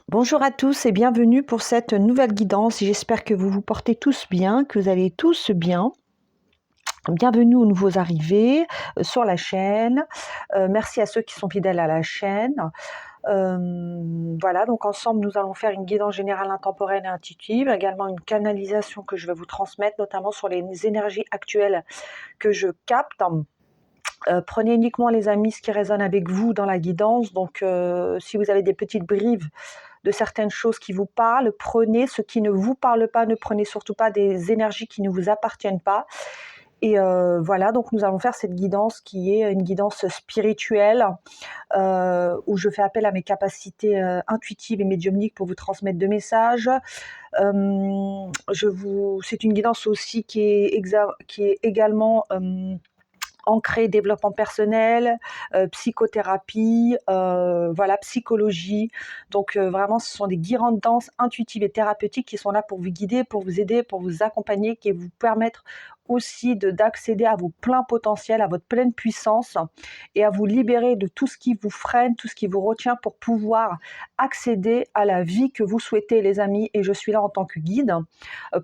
Bonjour à tous et bienvenue pour cette nouvelle guidance. J'espère que vous vous portez tous bien, que vous allez tous bien. Bienvenue aux nouveaux arrivés sur la chaîne. Merci à ceux qui sont fidèles à la chaîne. Voilà, donc ensemble, nous allons faire une guidance générale intemporelle et intuitive, également une canalisation que je vais vous transmettre, notamment sur les énergies actuelles que je capte. Prenez uniquement, les amis, ce qui résonne avec vous dans la guidance. Donc, si vous avez des petites brives de certaines choses qui vous parlent, prenez ce qui ne vous parle pas, ne prenez surtout pas des énergies qui ne vous appartiennent pas. Et voilà, donc nous allons faire cette guidance qui est une guidance spirituelle, où je fais appel à mes capacités intuitives et médiumniques pour vous transmettre de messages. C'est une guidance aussi qui est également ancré développement personnel, psychothérapie, voilà, psychologie. Donc vraiment, ce sont des guidances intuitives et thérapeutiques qui sont là pour vous guider, pour vous aider, pour vous accompagner, qui vous permettre aussi d'accéder à vos pleins potentiels, à votre pleine puissance et à vous libérer de tout ce qui vous freine, tout ce qui vous retient pour pouvoir accéder à la vie que vous souhaitez, les amis. Et je suis là en tant que guide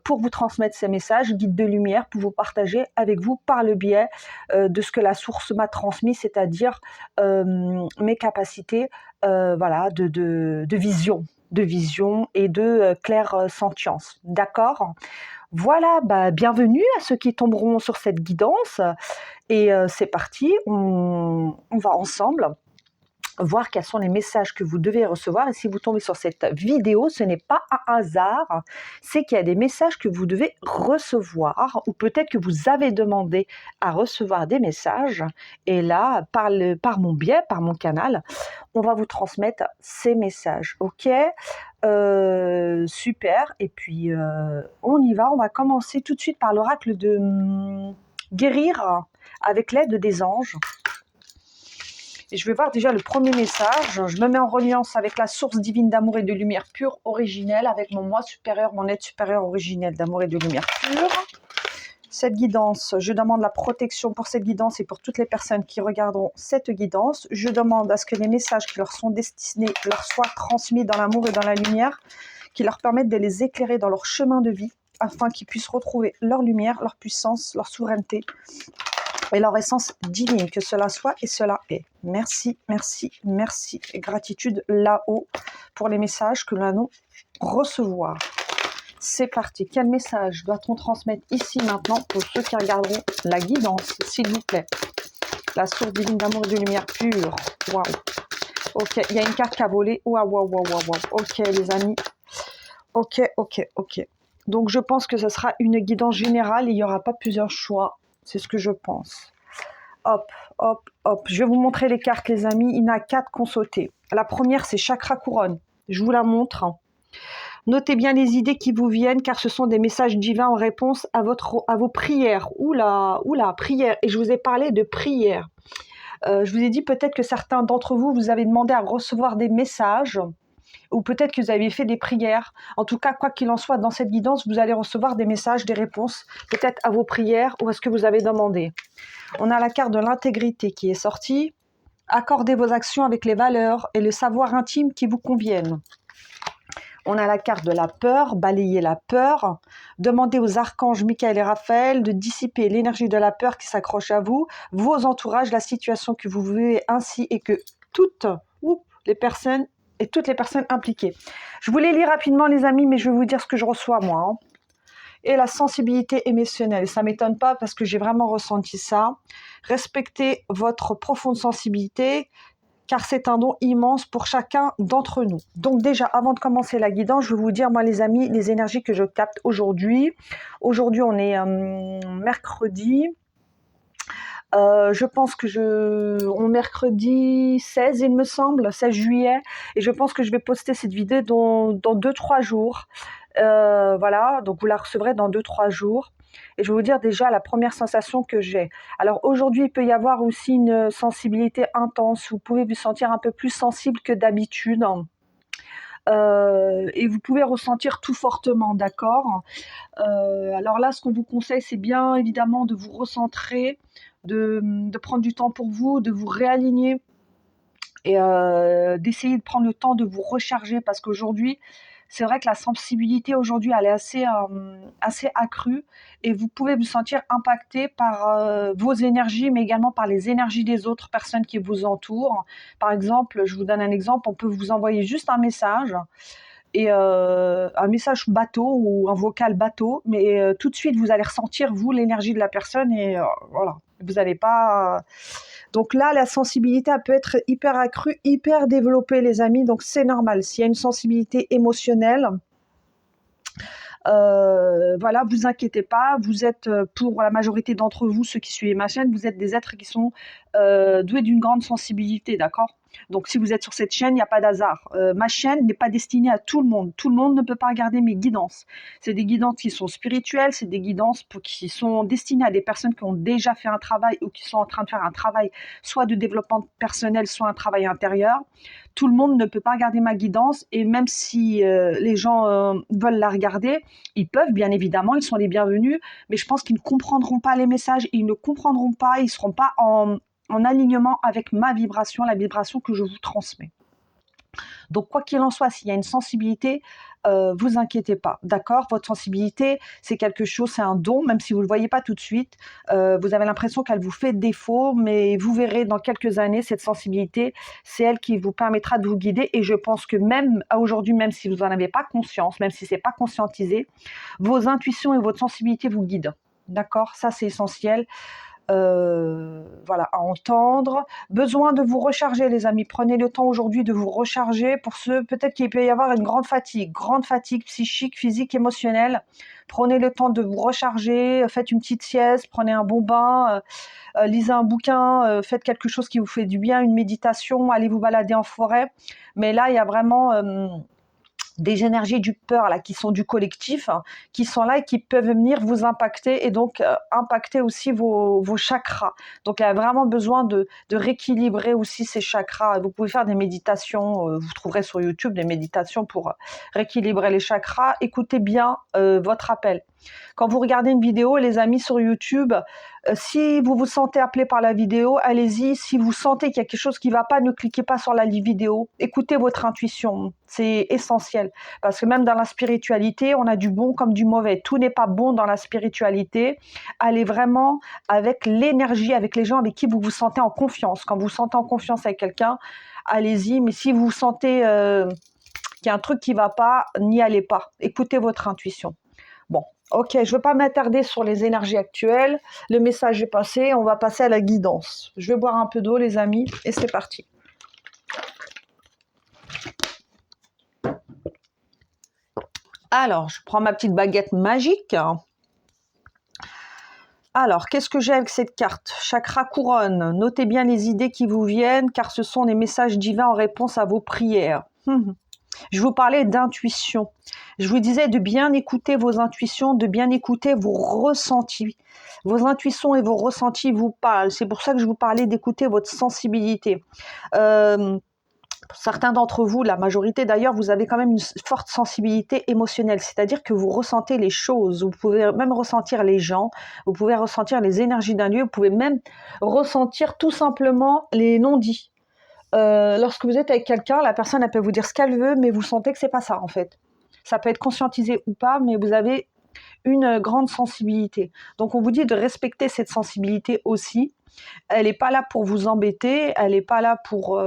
pour vous transmettre ces messages, guide de lumière, pour vous partager avec vous par le biais de ce que la source m'a transmis, c'est-à-dire mes capacités voilà, de vision et de clair-sentience. D'accord ? Voilà, bienvenue à ceux qui tomberont sur cette guidance. Et c'est parti, on va ensemble voir quels sont les messages que vous devez recevoir. Et si vous tombez sur cette vidéo, ce n'est pas un hasard, c'est qu'il y a des messages que vous devez recevoir, ou peut-être que vous avez demandé à recevoir des messages. Et là, par mon biais, par mon canal, on va vous transmettre ces messages. Ok, super. Et puis, on y va. On va commencer tout de suite par l'oracle de guérir avec l'aide des anges. Et je vais voir déjà le premier message. Je me mets en reliance avec la source divine d'amour et de lumière pure, originelle, avec mon moi supérieur, mon être supérieur originel d'amour et de lumière pure. Cette guidance, je demande la protection pour cette guidance et pour toutes les personnes qui regarderont cette guidance. Je demande à ce que les messages qui leur sont destinés leur soient transmis dans l'amour et dans la lumière, qui leur permettent de les éclairer dans leur chemin de vie, afin qu'ils puissent retrouver leur lumière, leur puissance, leur souveraineté et leur essence divine, que cela soit et cela est. Merci, merci, merci. Et gratitude là-haut pour les messages que nous allons recevoir. C'est parti. Quel message doit-on transmettre ici maintenant pour ceux qui regarderont la guidance, s'il vous plaît? La source divine d'amour et de lumière pure. Waouh. Ok, il y a une carte qui a volé. Waouh, waouh, waouh, waouh, waouh. Ok, les amis. Ok, ok, ok. Donc, je pense que ce sera une guidance générale. Il n'y aura pas plusieurs choix. C'est ce que je pense. Hop, hop, hop. Je vais vous montrer les cartes, les amis. Il y en a 4 qu'on sautait. La première, c'est Chakra Couronne. Je vous la montre. Notez bien les idées qui vous viennent, car ce sont des messages divins en réponse à vos prières. Oula, prière. Et je vous ai parlé de prière. Je vous ai dit peut-être que certains d'entre vous, vous avez demandé à recevoir des messages, ou peut-être que vous avez fait des prières. En tout cas, quoi qu'il en soit, dans cette guidance, vous allez recevoir des messages, des réponses, peut-être à vos prières ou à ce que vous avez demandé. On a la carte de l'intégrité qui est sortie. Accordez vos actions avec les valeurs et le savoir intime qui vous conviennent. On a la carte de la peur, balayez la peur. Demandez aux archanges Michael et Raphaël de dissiper l'énergie de la peur qui s'accroche à vous, vos entourages, la situation que vous vivez ainsi et que toutes les personnes et toutes les personnes impliquées. Je vous les lis rapidement, les amis, mais je vais vous dire ce que je reçois moi. Et la sensibilité émotionnelle, ça ne m'étonne pas parce que j'ai vraiment ressenti ça. Respectez votre profonde sensibilité, car c'est un don immense pour chacun d'entre nous. Donc déjà, avant de commencer la guidance, je vais vous dire, moi les amis, les énergies que je capte aujourd'hui. Aujourd'hui, on est mercredi. Je pense que on mercredi 16, il me semble, 16 juillet, et je pense que je vais poster cette vidéo dans 2-3 jours. Voilà, donc vous la recevrez dans 2-3 jours. Et je vais vous dire déjà la première sensation que j'ai. Alors aujourd'hui, il peut y avoir aussi une sensibilité intense. Vous pouvez vous sentir un peu plus sensible que d'habitude. Et vous pouvez ressentir tout fortement, d'accord ? Alors là, ce qu'on vous conseille, c'est bien évidemment de vous recentrer, de prendre du temps pour vous, de vous réaligner et d'essayer de prendre le temps de vous recharger parce qu'aujourd'hui, c'est vrai que la sensibilité aujourd'hui, elle est assez accrue et vous pouvez vous sentir impacté par vos énergies, mais également par les énergies des autres personnes qui vous entourent. Par exemple, je vous donne un exemple, on peut vous envoyer juste un message et un message bateau ou un vocal bateau, mais tout de suite, vous allez ressentir, vous, l'énergie de la personne et voilà, vous n'allez pas... Donc là, la sensibilité, elle peut être hyper accrue, hyper développée, les amis, donc c'est normal. S'il y a une sensibilité émotionnelle, voilà, vous inquiétez pas, vous êtes, pour la majorité d'entre vous, ceux qui suivent ma chaîne, vous êtes des êtres qui sont doués d'une grande sensibilité, d'accord? Donc si vous êtes sur cette chaîne, il n'y a pas d'hasard. Ma chaîne n'est pas destinée à tout le monde. Tout le monde ne peut pas regarder mes guidances. C'est des guidances qui sont spirituelles, c'est des guidances qui sont destinées à des personnes qui ont déjà fait un travail ou qui sont en train de faire un travail soit de développement personnel, soit un travail intérieur. Tout le monde ne peut pas regarder ma guidance et même si les gens veulent la regarder, ils peuvent, bien évidemment, ils sont les bienvenus, mais je pense qu'ils ne comprendront pas les messages, ils ne comprendront pas, ils ne seront pas en alignement avec ma vibration, la vibration que je vous transmets. Donc, quoi qu'il en soit, s'il y a une sensibilité, vous inquiétez pas, d'accord? Votre sensibilité, c'est quelque chose, c'est un don, même si vous ne le voyez pas tout de suite. Vous avez l'impression qu'elle vous fait défaut, mais vous verrez dans quelques années, cette sensibilité, c'est elle qui vous permettra de vous guider. Et je pense que même aujourd'hui, même si vous n'en avez pas conscience, même si ce n'est pas conscientisé, vos intuitions et votre sensibilité vous guident. D'accord? Ça, c'est essentiel. Voilà, à entendre. Besoin de vous recharger, les amis. Prenez le temps aujourd'hui de vous recharger. Pour ceux, peut-être qu'il peut y avoir une grande fatigue psychique, physique, émotionnelle. Prenez le temps de vous recharger. Faites une petite sieste, prenez un bon bain, lisez un bouquin, faites quelque chose qui vous fait du bien, une méditation, allez vous balader en forêt. Mais là, il y a vraiment... des énergies du peur là qui sont du collectif, hein, qui sont là et qui peuvent venir vous impacter et donc impacter aussi vos chakras. Donc il y a vraiment besoin de rééquilibrer aussi ces chakras. Vous pouvez faire des méditations, vous trouverez sur YouTube des méditations pour rééquilibrer les chakras. Écoutez bien votre appel. Quand vous regardez une vidéo, les amis sur YouTube, si vous vous sentez appelé par la vidéo, allez-y. Si vous sentez qu'il y a quelque chose qui ne va pas, ne cliquez pas sur la vidéo. Écoutez votre intuition. C'est essentiel. Parce que même dans la spiritualité, on a du bon comme du mauvais. Tout n'est pas bon dans la spiritualité. Allez vraiment avec l'énergie, avec les gens avec qui vous vous sentez en confiance. Quand vous vous sentez en confiance avec quelqu'un, allez-y. Mais si vous sentez qu'il y a un truc qui ne va pas, n'y allez pas. Écoutez votre intuition. Bon, ok, je ne veux pas m'attarder sur les énergies actuelles. Le message est passé, on va passer à la guidance. Je vais boire un peu d'eau, les amis, et c'est parti. Alors, je prends ma petite baguette magique. Alors, qu'est-ce que j'ai avec cette carte? Chakra couronne. Notez bien les idées qui vous viennent, car ce sont des messages divins en réponse à vos prières. Je vous parlais d'intuition. Je vous disais de bien écouter vos intuitions, de bien écouter vos ressentis. Vos intuitions et vos ressentis vous parlent. C'est pour ça que je vous parlais d'écouter votre sensibilité. Certains d'entre vous, la majorité d'ailleurs, vous avez quand même une forte sensibilité émotionnelle, c'est-à-dire que vous ressentez les choses, vous pouvez même ressentir les gens, vous pouvez ressentir les énergies d'un lieu, vous pouvez même ressentir tout simplement les non-dits. Lorsque vous êtes avec quelqu'un, la personne elle peut vous dire ce qu'elle veut, mais vous sentez que c'est pas ça en fait. Ça peut être conscientisé ou pas, mais vous avez une grande sensibilité. Donc on vous dit de respecter cette sensibilité aussi. Elle n'est pas là pour vous embêter, elle n'est pas là pour...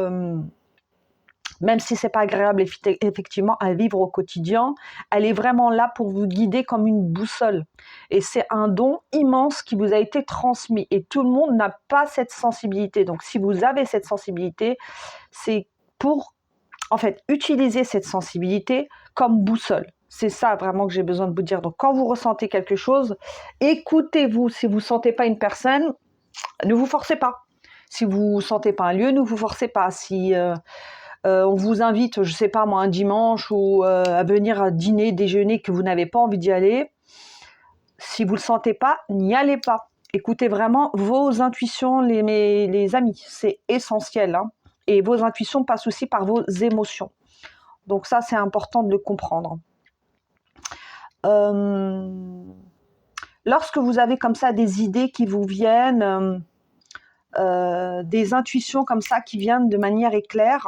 même si c'est pas agréable effectivement à vivre au quotidien, elle est vraiment là pour vous guider comme une boussole. Et c'est un don immense qui vous a été transmis. Et tout le monde n'a pas cette sensibilité. Donc si vous avez cette sensibilité, c'est pour, en fait, utiliser cette sensibilité comme boussole. C'est ça vraiment que j'ai besoin de vous dire. Donc quand vous ressentez quelque chose, écoutez-vous. Si vous ne sentez pas une personne, ne vous forcez pas. Si vous ne sentez pas un lieu, ne vous forcez pas. Si... on vous invite, je ne sais pas moi, un dimanche ou à venir à dîner, déjeuner, que vous n'avez pas envie d'y aller. Si vous ne le sentez pas, n'y allez pas. Écoutez vraiment vos intuitions, les amis. C'est essentiel. Hein. Et vos intuitions passent aussi par vos émotions. Donc ça, c'est important de le comprendre. Lorsque vous avez comme ça des idées qui vous viennent... des intuitions comme ça qui viennent de manière éclair.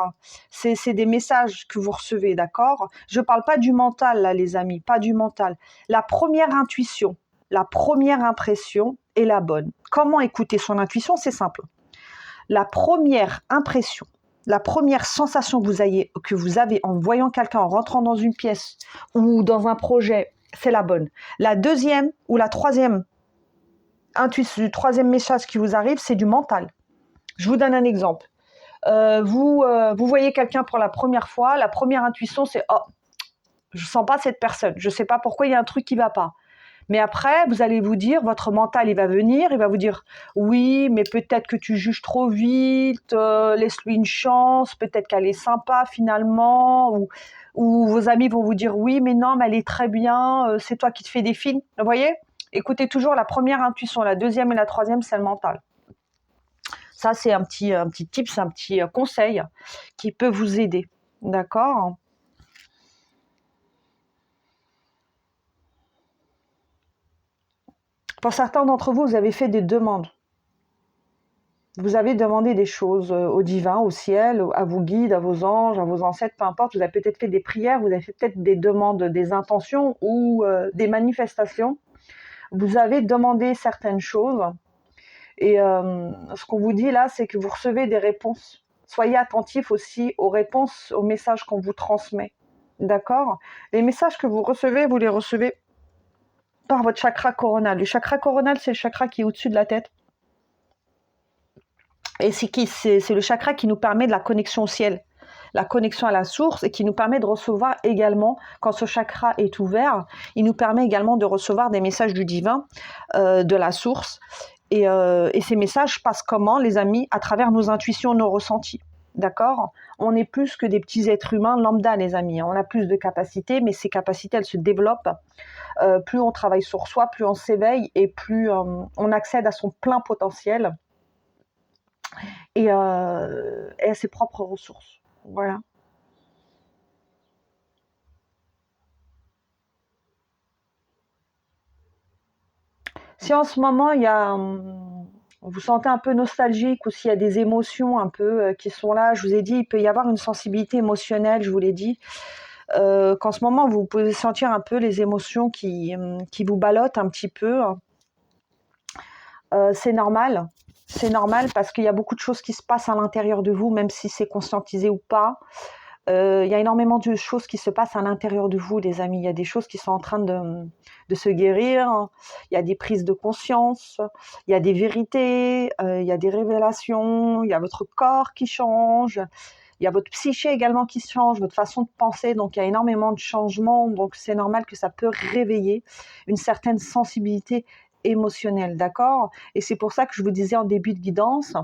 C'est des messages que vous recevez, d'accord? Je ne parle pas du mental, là, les amis, pas du mental. La première intuition, la première impression est la bonne. Comment écouter son intuition? C'est simple. La première impression, la première sensation que vous avez en voyant quelqu'un, en rentrant dans une pièce ou dans un projet, c'est la bonne. La deuxième ou la troisième intuition, le troisième message qui vous arrive, c'est du mental. Je vous donne un exemple. Vous voyez quelqu'un pour la première fois, la première intuition, c'est « Oh, je ne sens pas cette personne, je ne sais pas pourquoi, il y a un truc qui ne va pas ». Mais après, vous allez vous dire, votre mental, il va venir, il va vous dire « Oui, mais peut-être que tu juges trop vite, laisse-lui une chance, peut-être qu'elle est sympa finalement. » Ou vos amis vont vous dire « Oui, mais non, mais elle est très bien, c'est toi qui te fais des films. » Vous voyez? Écoutez toujours la première intuition, la deuxième et la troisième, c'est le mental. Ça, c'est un petit tip, c'est un petit conseil qui peut vous aider. D'accord? Pour certains d'entre vous, vous avez fait des demandes. Vous avez demandé des choses au divin, au ciel, à vos guides, à vos anges, à vos ancêtres, peu importe. Vous avez peut-être fait des prières, vous avez fait peut-être des demandes, des intentions ou des manifestations. Vous avez demandé certaines choses. Et ce qu'on vous dit là, c'est que vous recevez des réponses. Soyez attentifs aussi aux réponses, aux messages qu'on vous transmet. D'accord? Les messages que vous les recevez par votre chakra coronal. Le chakra coronal, c'est le chakra qui est au-dessus de la tête. Et c'est le chakra qui nous permet de la connexion au ciel, la connexion à la source, et qui nous permet de recevoir également, quand ce chakra est ouvert, il nous permet également de recevoir des messages du divin, de la source. Et ces messages passent comment, les amis? À travers nos intuitions, nos ressentis. D'accord? On est plus que des petits êtres humains lambda, les amis. On a plus de capacités, mais ces capacités, elles se développent. Plus on travaille sur soi, plus on s'éveille et plus on accède à son plein potentiel et à ses propres ressources. Voilà. Si en ce moment, vous sentez un peu nostalgique ou s'il y a des émotions un peu qui sont là, je vous ai dit, il peut y avoir une sensibilité émotionnelle, je vous l'ai dit, qu'en ce moment, vous pouvez sentir un peu les émotions qui vous ballottent un petit peu. C'est normal. C'est normal parce qu'il y a beaucoup de choses qui se passent à l'intérieur de vous, même si c'est conscientisé ou pas. Il y a énormément de choses qui se passent à l'intérieur de vous, les amis. Il y a des choses qui sont en train de se guérir. Il y a des prises de conscience. Il y a des vérités. Il y a des révélations. Il y a votre corps qui change. Il y a votre psyché également qui change, votre façon de penser. Donc, il y a énormément de changements. Donc, c'est normal que ça peut réveiller une certaine sensibilité émotionnelle, d'accord? Et c'est pour ça que je vous disais en début de guidance,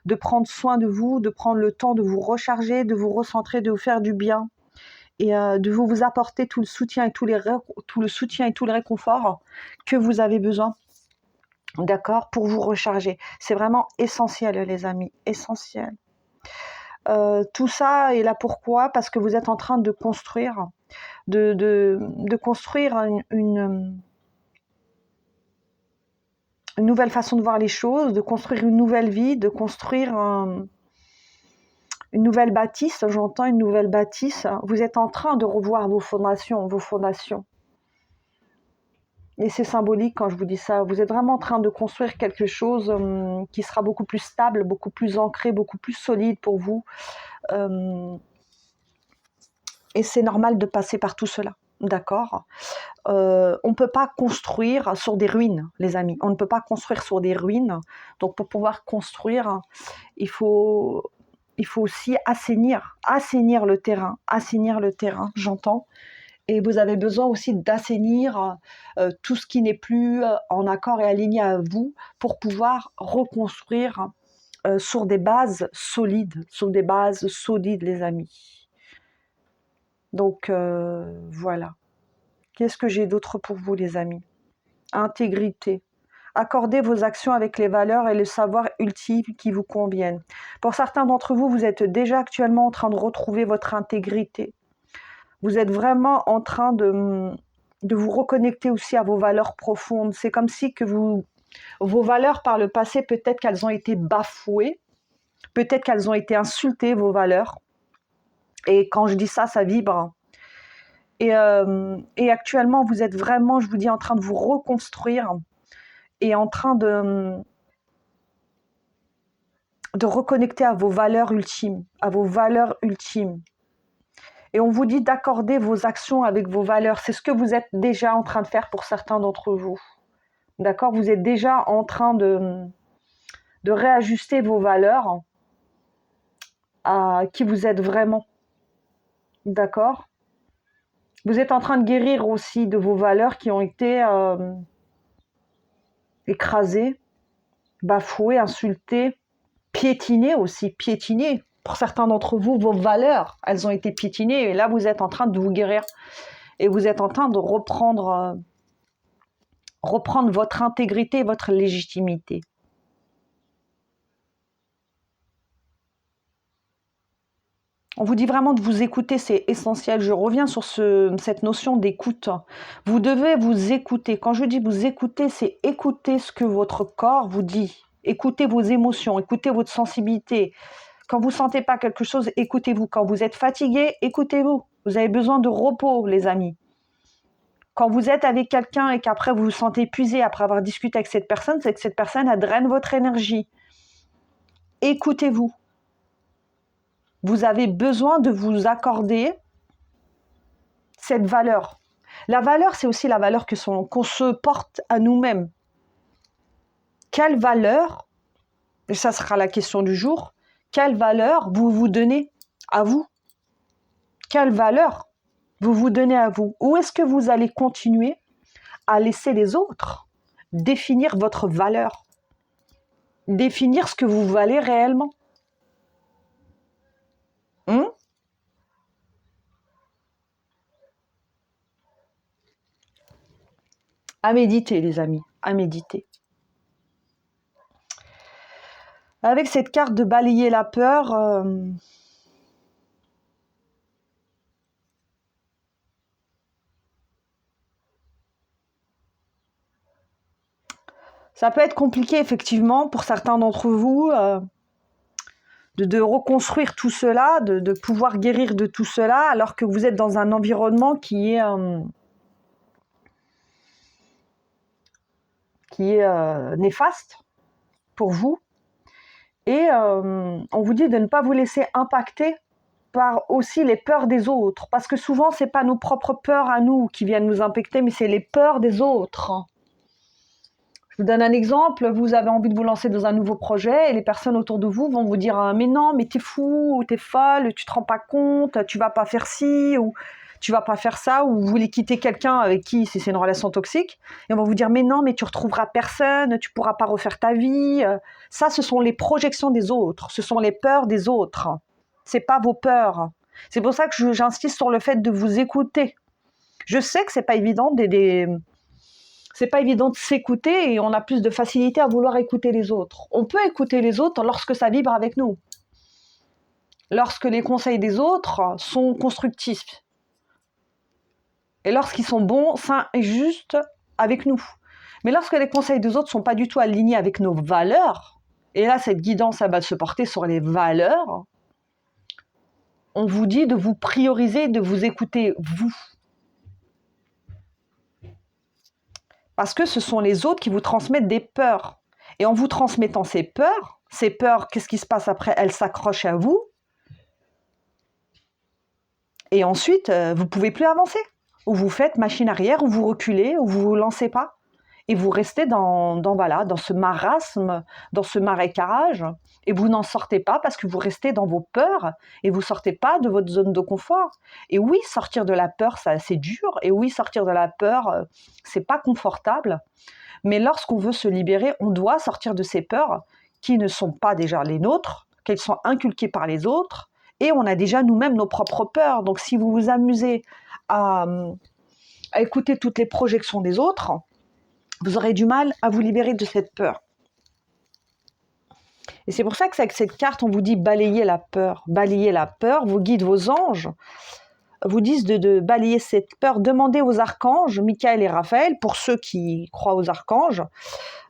de prendre soin de vous, de prendre le temps de vous recharger, de vous recentrer, de vous faire du bien et de vous apporter tout le soutien et tout le soutien et tout le réconfort que vous avez besoin, d'accord, pour vous recharger. C'est vraiment essentiel, les amis, essentiel. Tout ça est là pourquoi? Parce que vous êtes en train de construire, de construire une nouvelle façon de voir les choses, de construire une nouvelle vie, de construire une nouvelle bâtisse. J'entends une nouvelle bâtisse. Vous êtes en train de revoir vos fondations. Et c'est symbolique quand je vous dis ça. Vous êtes vraiment en train de construire quelque chose qui sera beaucoup plus stable, beaucoup plus ancré, beaucoup plus solide pour vous. Et c'est normal de passer par tout cela. D'accord? On ne peut pas construire sur des ruines, les amis. On ne peut pas construire sur des ruines. Donc, pour pouvoir construire, il faut aussi assainir le terrain. Assainir le terrain, j'entends. Et vous avez besoin aussi d'assainir tout ce qui n'est plus en accord et aligné à vous pour pouvoir reconstruire sur des bases solides, les amis. Donc, voilà. Qu'est-ce que j'ai d'autre pour vous, les amis? Intégrité. Accordez vos actions avec les valeurs et le savoir ultime qui vous conviennent. Pour certains d'entre vous, vous êtes déjà actuellement en train de retrouver votre intégrité. Vous êtes vraiment en train de vous reconnecter aussi à vos valeurs profondes. C'est comme si que vous Vos valeurs par le passé, peut-être qu'elles ont été bafouées, peut-être qu'elles ont été insultées, vos valeurs. Et quand je dis ça, ça vibre. Et actuellement, vous êtes vraiment, je vous dis, en train de vous reconstruire et en train de reconnecter à vos valeurs ultimes, à vos valeurs ultimes. Et on vous dit d'accorder vos actions avec vos valeurs. C'est ce que vous êtes déjà en train de faire pour certains d'entre vous. D'accord? Vous êtes déjà en train de réajuster vos valeurs à qui vous êtes vraiment. D'accord? Vous êtes en train de guérir aussi de vos valeurs qui ont été écrasées, bafouées, insultées, piétinées aussi, piétinées. Pour certains d'entre vous, vos valeurs, elles ont été piétinées et là, vous êtes en train de vous guérir et vous êtes en train de reprendre votre intégrité, votre légitimité. On vous dit vraiment de vous écouter, c'est essentiel. Je reviens sur cette notion d'écoute. Vous devez vous écouter. Quand je dis vous écouter, c'est écouter ce que votre corps vous dit. Écoutez vos émotions, écoutez votre sensibilité. Quand vous ne sentez pas quelque chose, écoutez-vous. Quand vous êtes fatigué, écoutez-vous. Vous avez besoin de repos, les amis. Quand vous êtes avec quelqu'un et qu'après vous vous sentez épuisé après avoir discuté avec cette personne, c'est que cette personne, elle draine votre énergie. Écoutez-vous. Vous avez besoin de vous accorder cette valeur. La valeur, c'est aussi la valeur qu'on se porte à nous-mêmes. Quelle valeur, et ça sera la question du jour, quelle valeur vous vous donnez à vous? Quelle valeur vous vous donnez à vous? Ou est-ce que vous allez continuer à laisser les autres définir votre valeur? Définir ce que vous valez réellement? À méditer, les amis, à méditer. Avec cette carte de balayer la peur, ça peut être compliqué effectivement pour certains d'entre vous de reconstruire tout cela, de pouvoir guérir de tout cela, alors que vous êtes dans un environnement qui est néfaste pour vous. Et on vous dit de ne pas vous laisser impacter par aussi les peurs des autres, parce que souvent c'est pas nos propres peurs à nous qui viennent nous impacter, mais c'est les peurs des autres. Je vous donne un exemple, vous avez envie de vous lancer dans un nouveau projet et les personnes autour de vous vont vous dire « Mais non, mais t'es fou, ou t'es folle, tu te rends pas compte, tu vas pas faire ci, ou tu vas pas faire ça, ou vous voulez quitter quelqu'un avec qui c'est une relation toxique. » Et on va vous dire « Mais non, mais tu retrouveras personne, tu pourras pas refaire ta vie. » Ça, ce sont les projections des autres, ce sont les peurs des autres. C'est pas vos peurs. C'est pour ça que j'insiste sur le fait de vous écouter. Je sais que c'est pas évident c'est pas évident de s'écouter et on a plus de facilité à vouloir écouter les autres. On peut écouter les autres lorsque ça vibre avec nous. Lorsque les conseils des autres sont constructifs. Et lorsqu'ils sont bons, sains et justes avec nous. Mais lorsque les conseils des autres ne sont pas du tout alignés avec nos valeurs, et là cette guidance elle va se porter sur les valeurs, on vous dit de vous prioriser, de vous écouter vous. Parce que ce sont les autres qui vous transmettent des peurs. Et en vous transmettant ces peurs, qu'est-ce qui se passe après? Elles s'accrochent à vous. Et ensuite, vous ne pouvez plus avancer. Ou vous faites machine arrière, ou vous reculez, ou vous ne vous lancez pas. Et vous restez dans ce marasme, dans ce marécage. Et vous n'en sortez pas parce que vous restez dans vos peurs. Et vous ne sortez pas de votre zone de confort. Et oui, sortir de la peur, c'est dur. Et oui, sortir de la peur, c'est pas confortable. Mais lorsqu'on veut se libérer, on doit sortir de ces peurs qui ne sont pas déjà les nôtres, qu'elles sont inculquées par les autres. Et on a déjà nous-mêmes nos propres peurs. Donc si vous vous amusez à écouter toutes les projections des autres, vous aurez du mal à vous libérer de cette peur. Et c'est pour ça que avec cette carte, on vous dit balayer la peur. Balayer la peur, vos guides, vos anges vous disent de balayer cette peur. Demandez aux archanges, Michael et Raphaël, pour ceux qui croient aux archanges,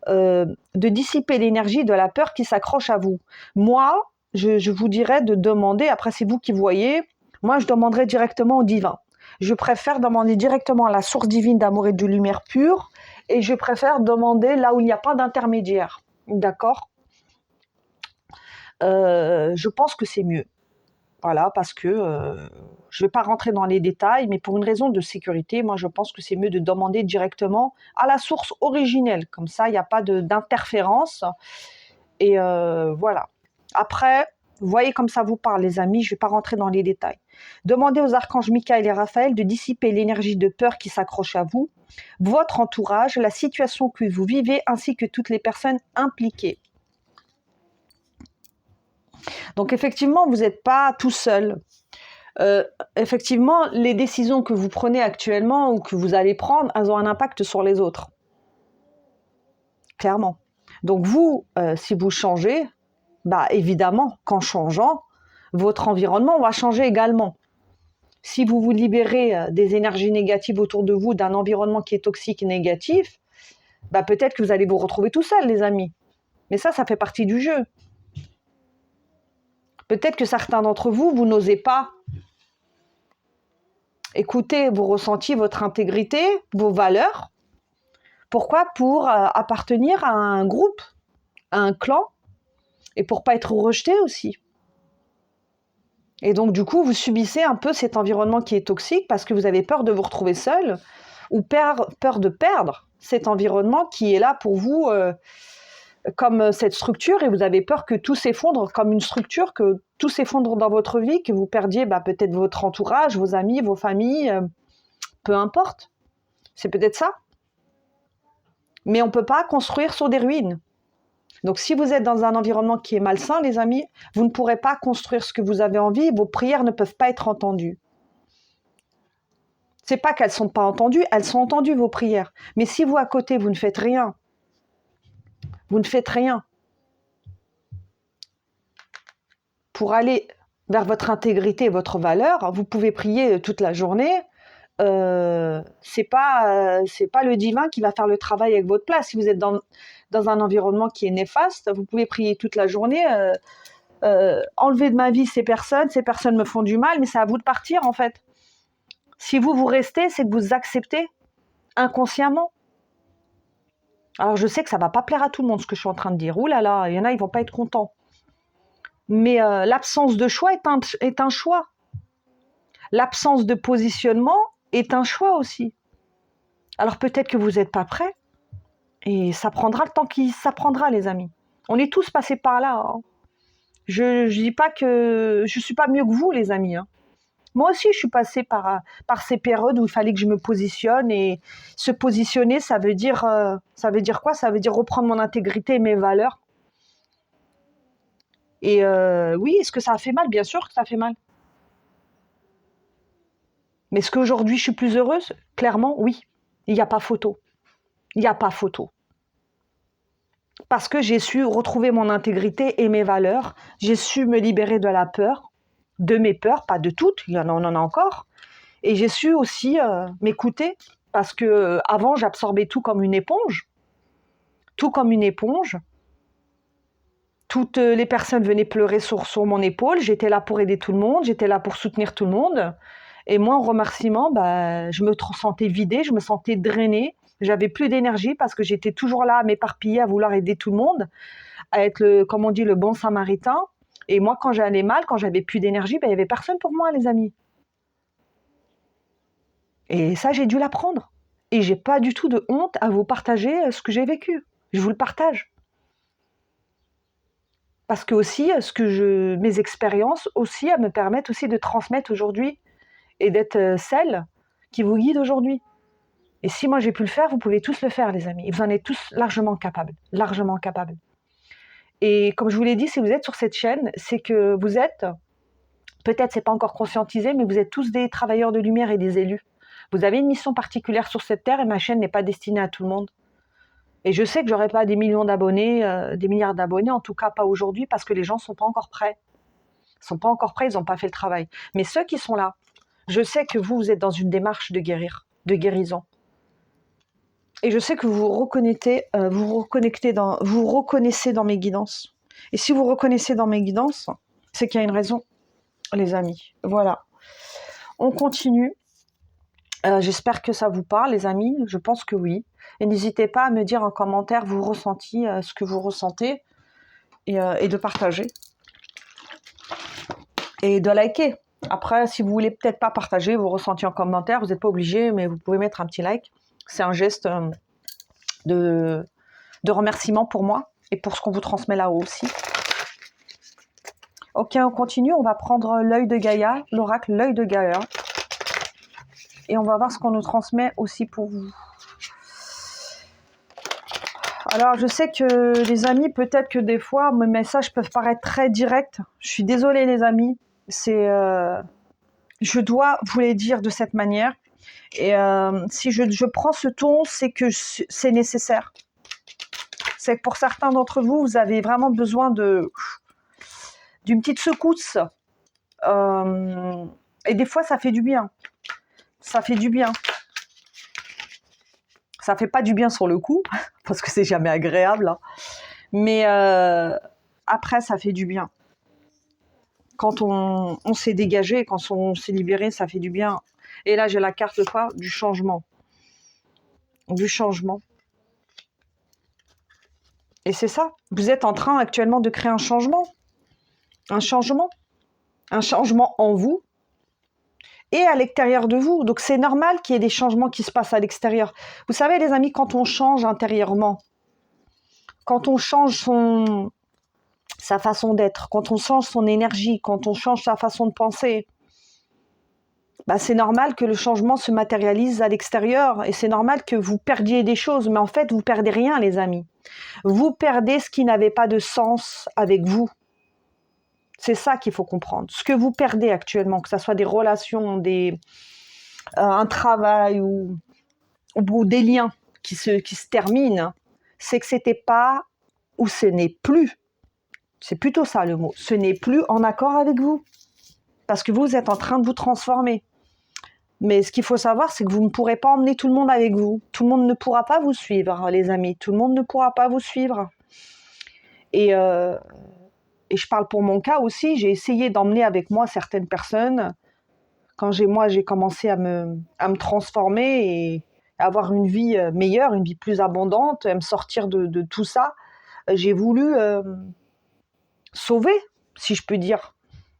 de dissiper l'énergie de la peur qui s'accroche à vous. Moi, je vous dirais de demander, après c'est vous qui voyez, moi je demanderai directement au divin. Je préfère demander directement à la source divine d'amour et de lumière pure, et je préfère demander là où il n'y a pas d'intermédiaire. D'accord ? Je pense que c'est mieux. Voilà, parce que je ne vais pas rentrer dans les détails, mais pour une raison de sécurité, moi je pense que c'est mieux de demander directement à la source originelle. Comme ça, il n'y a pas d'interférence. Et voilà. Après, vous voyez comme ça vous parle, les amis, je ne vais pas rentrer dans les détails. Demandez aux archanges Michael et Raphaël de dissiper l'énergie de peur qui s'accroche à vous, votre entourage, la situation que vous vivez, ainsi que toutes les personnes impliquées. Donc effectivement, vous n'êtes pas tout seul. Effectivement, les décisions que vous prenez actuellement ou que vous allez prendre, elles ont un impact sur les autres. Clairement. Donc vous, si vous changez, bah évidemment qu'en changeant, votre environnement va changer également. Si vous vous libérez des énergies négatives autour de vous, d'un environnement qui est toxique et négatif, bah peut-être que vous allez vous retrouver tout seul, les amis. Mais ça fait partie du jeu. Peut-être que certains d'entre vous, vous n'osez pas écouter vos ressentis, votre intégrité, vos valeurs. Pourquoi ? Pour appartenir à un groupe, à un clan, et pour pas être rejeté aussi. Et donc, du coup, vous subissez un peu cet environnement qui est toxique parce que vous avez peur de vous retrouver seul ou peur de perdre cet environnement qui est là pour vous comme cette structure, et vous avez peur que tout s'effondre comme une structure, que tout s'effondre dans votre vie, que vous perdiez peut-être votre entourage, vos amis, vos familles, peu importe. C'est peut-être ça. Mais on ne peut pas construire sur des ruines. Donc si vous êtes dans un environnement qui est malsain, les amis, vous ne pourrez pas construire ce que vous avez envie, vos prières ne peuvent pas être entendues. C'est pas qu'elles ne sont pas entendues, elles sont entendues, vos prières. Mais si vous, à côté, vous ne faites rien, pour aller vers votre intégrité et votre valeur, vous pouvez prier toute la journée, c'est pas le divin qui va faire le travail avec votre place. Si vous êtes dans un environnement qui est néfaste, vous pouvez prier toute la journée, enlever de ma vie ces personnes me font du mal, mais c'est à vous de partir en fait. Si vous restez, c'est que vous acceptez inconsciemment. Alors je sais que ça va pas plaire à tout le monde ce que je suis en train de dire. Ouh là là, il y en a, ils vont pas être contents. Mais l'absence de choix est un choix. L'absence de positionnement est un choix aussi. Alors peut-être que vous n'êtes pas prêts, et ça prendra le temps ça prendra, les amis. On est tous passés par là. Hein. Je dis pas que je suis pas mieux que vous, les amis. Hein. Moi aussi, je suis passée par ces périodes où il fallait que je me positionne, et se positionner, ça veut dire quoi ? Ça veut dire reprendre mon intégrité et mes valeurs. Et oui, est-ce que ça a fait mal ? Bien sûr que ça fait mal. Mais est-ce qu'aujourd'hui, je suis plus heureuse ? Clairement, oui. Il n'y a pas photo. Il n'y a pas photo. Parce que j'ai su retrouver mon intégrité et mes valeurs. J'ai su me libérer de la peur, de mes peurs, pas de toutes, on en a encore. Et j'ai su aussi m'écouter, parce que avant j'absorbais tout comme une éponge. Tout comme une éponge. Toutes les personnes venaient pleurer sur mon épaule. J'étais là pour aider tout le monde, j'étais là pour soutenir tout le monde. Et moi, en remerciement, je me sentais vidée, je me sentais drainée. J'avais plus d'énergie parce que j'étais toujours là à m'éparpiller, à vouloir aider tout le monde, à être, comme on dit, le bon samaritain. Et moi, quand j'allais mal, quand j'avais plus d'énergie, il n'y avait personne pour moi, les amis. Et ça, j'ai dû l'apprendre. Et j'ai pas du tout de honte à vous partager ce que j'ai vécu. Je vous le partage. Parce que aussi, mes expériences aussi, elles me permettent aussi de transmettre aujourd'hui et d'être celle qui vous guide aujourd'hui. Et si moi j'ai pu le faire, vous pouvez tous le faire, les amis. Et vous en êtes tous largement capables. Largement capables. Et comme je vous l'ai dit, si vous êtes sur cette chaîne, c'est que vous êtes, peut-être c'est pas encore conscientisé, mais vous êtes tous des travailleurs de lumière et des élus. Vous avez une mission particulière sur cette terre, et ma chaîne n'est pas destinée à tout le monde. Et je sais que j'aurai pas des millions d'abonnés, des milliards d'abonnés, en tout cas pas aujourd'hui, parce que les gens sont pas encore prêts. Ils sont pas encore prêts, ils n'ont pas fait le travail. Mais ceux qui sont là, Je sais que vous êtes dans une démarche de de guérison. Et je sais que vous vous reconnaissez dans mes guidances. Et si vous reconnaissez dans mes guidances, c'est qu'il y a une raison, les amis. Voilà. On continue. J'espère que ça vous parle, les amis. Je pense que oui. Et n'hésitez pas à me dire en commentaire vos ressentis, ce que vous ressentez, et de partager. Et de liker. Après, si vous voulez peut-être pas partager vos ressentis en commentaire, vous n'êtes pas obligé, mais vous pouvez mettre un petit like. C'est un geste de remerciement pour moi et pour ce qu'on vous transmet là-haut aussi. Ok, on continue. On va prendre l'œil de Gaïa, l'oracle l'œil de Gaïa. Et on va voir ce qu'on nous transmet aussi pour vous. Alors, je sais que les amis, peut-être que des fois, mes messages peuvent paraître très directs. Je suis désolée, les amis. Je dois vous les dire de cette manière. Et si je prends ce ton, c'est que c'est nécessaire. C'est que pour certains d'entre vous, vous avez vraiment besoin d'une petite secousse. Et des fois, ça fait du bien. Ça fait du bien. Ça fait pas du bien sur le coup, parce que c'est jamais agréable. Hein. Mais après, ça fait du bien. Quand on s'est dégagé, quand on s'est libéré, ça fait du bien. Et là, j'ai la carte quoi du changement. Du changement. Et c'est ça. Vous êtes en train actuellement de créer un changement. Un changement. Un changement en vous et à l'extérieur de vous. Donc, c'est normal qu'il y ait des changements qui se passent à l'extérieur. Vous savez, les amis, quand on change intérieurement, quand on change sa façon d'être, quand on change son énergie, quand on change sa façon de penser, bah c'est normal que le changement se matérialise à l'extérieur et c'est normal que vous perdiez des choses, mais en fait, vous perdez rien, les amis. Vous perdez ce qui n'avait pas de sens avec vous. C'est ça qu'il faut comprendre. Ce que vous perdez actuellement, que ce soit des relations, un travail ou des liens qui se terminent, c'est que c'était pas ou ce n'est plus. C'est plutôt ça le mot. Ce n'est plus en accord avec vous. Parce que vous êtes en train de vous transformer. Mais ce qu'il faut savoir, c'est que vous ne pourrez pas emmener tout le monde avec vous. Tout le monde ne pourra pas vous suivre, les amis. Tout le monde ne pourra pas vous suivre. Et je parle pour mon cas aussi. J'ai essayé d'emmener avec moi certaines personnes. Quand j'ai commencé à me transformer et avoir une vie meilleure, une vie plus abondante, à me sortir de tout ça, j'ai voulu sauver, si je peux dire,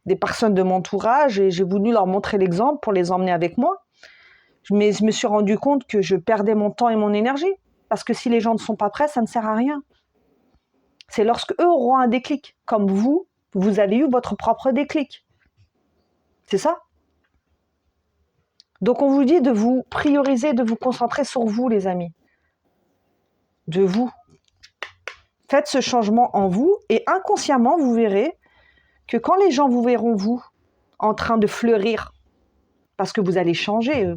des personnes de mon entourage et j'ai voulu leur montrer l'exemple pour les emmener avec moi. Mais je me suis rendu compte que je perdais mon temps et mon énergie parce que si les gens ne sont pas prêts, ça ne sert à rien. C'est lorsque eux auront un déclic, comme vous avez eu votre propre déclic. C'est ça. Donc on vous dit de vous prioriser, de vous concentrer sur vous, les amis. De vous. Faites ce changement en vous et inconsciemment, vous verrez que quand les gens vous verront, vous, en train de fleurir, parce que vous allez changer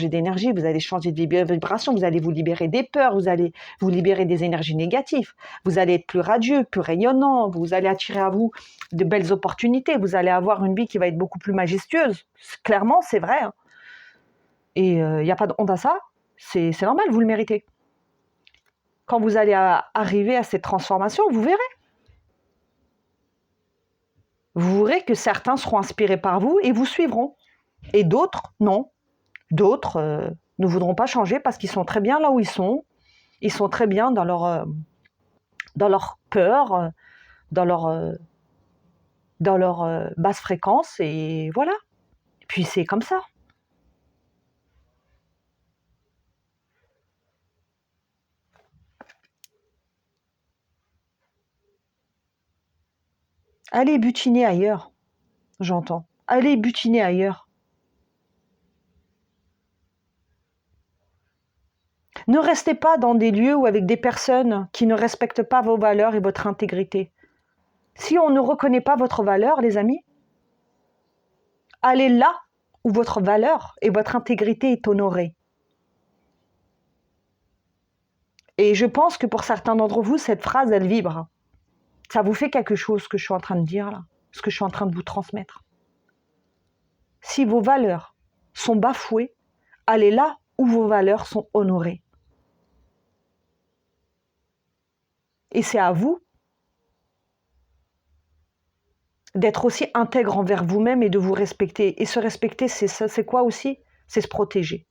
d'énergie, vous allez changer de vibration, vous allez vous libérer des peurs, vous allez vous libérer des énergies négatives, vous allez être plus radieux, plus rayonnant, vous allez attirer à vous de belles opportunités, vous allez avoir une vie qui va être beaucoup plus majestueuse. Clairement, c'est vrai. Hein. Et il n'y a pas de honte à ça, c'est normal, vous le méritez. Quand vous allez arriver à cette transformation, vous verrez. Vous verrez que certains seront inspirés par vous et vous suivront. Et d'autres, non. D'autres ne voudront pas changer parce qu'ils sont très bien là où ils sont. Ils sont très bien dans leur peur, dans leur basse fréquence. Et voilà. Et puis c'est comme ça. Allez butiner ailleurs, j'entends. Allez butiner ailleurs. Ne restez pas dans des lieux ou avec des personnes qui ne respectent pas vos valeurs et votre intégrité. Si on ne reconnaît pas votre valeur, les amis, allez là où votre valeur et votre intégrité est honorée. Et je pense que pour certains d'entre vous, cette phrase, elle vibre. Ça vous fait quelque chose, ce que je suis en train de dire là, ce que je suis en train de vous transmettre. Si vos valeurs sont bafouées, allez là où vos valeurs sont honorées. Et c'est à vous d'être aussi intègre envers vous-même et de vous respecter. Et se respecter, c'est ça, c'est quoi aussi? C'est se protéger.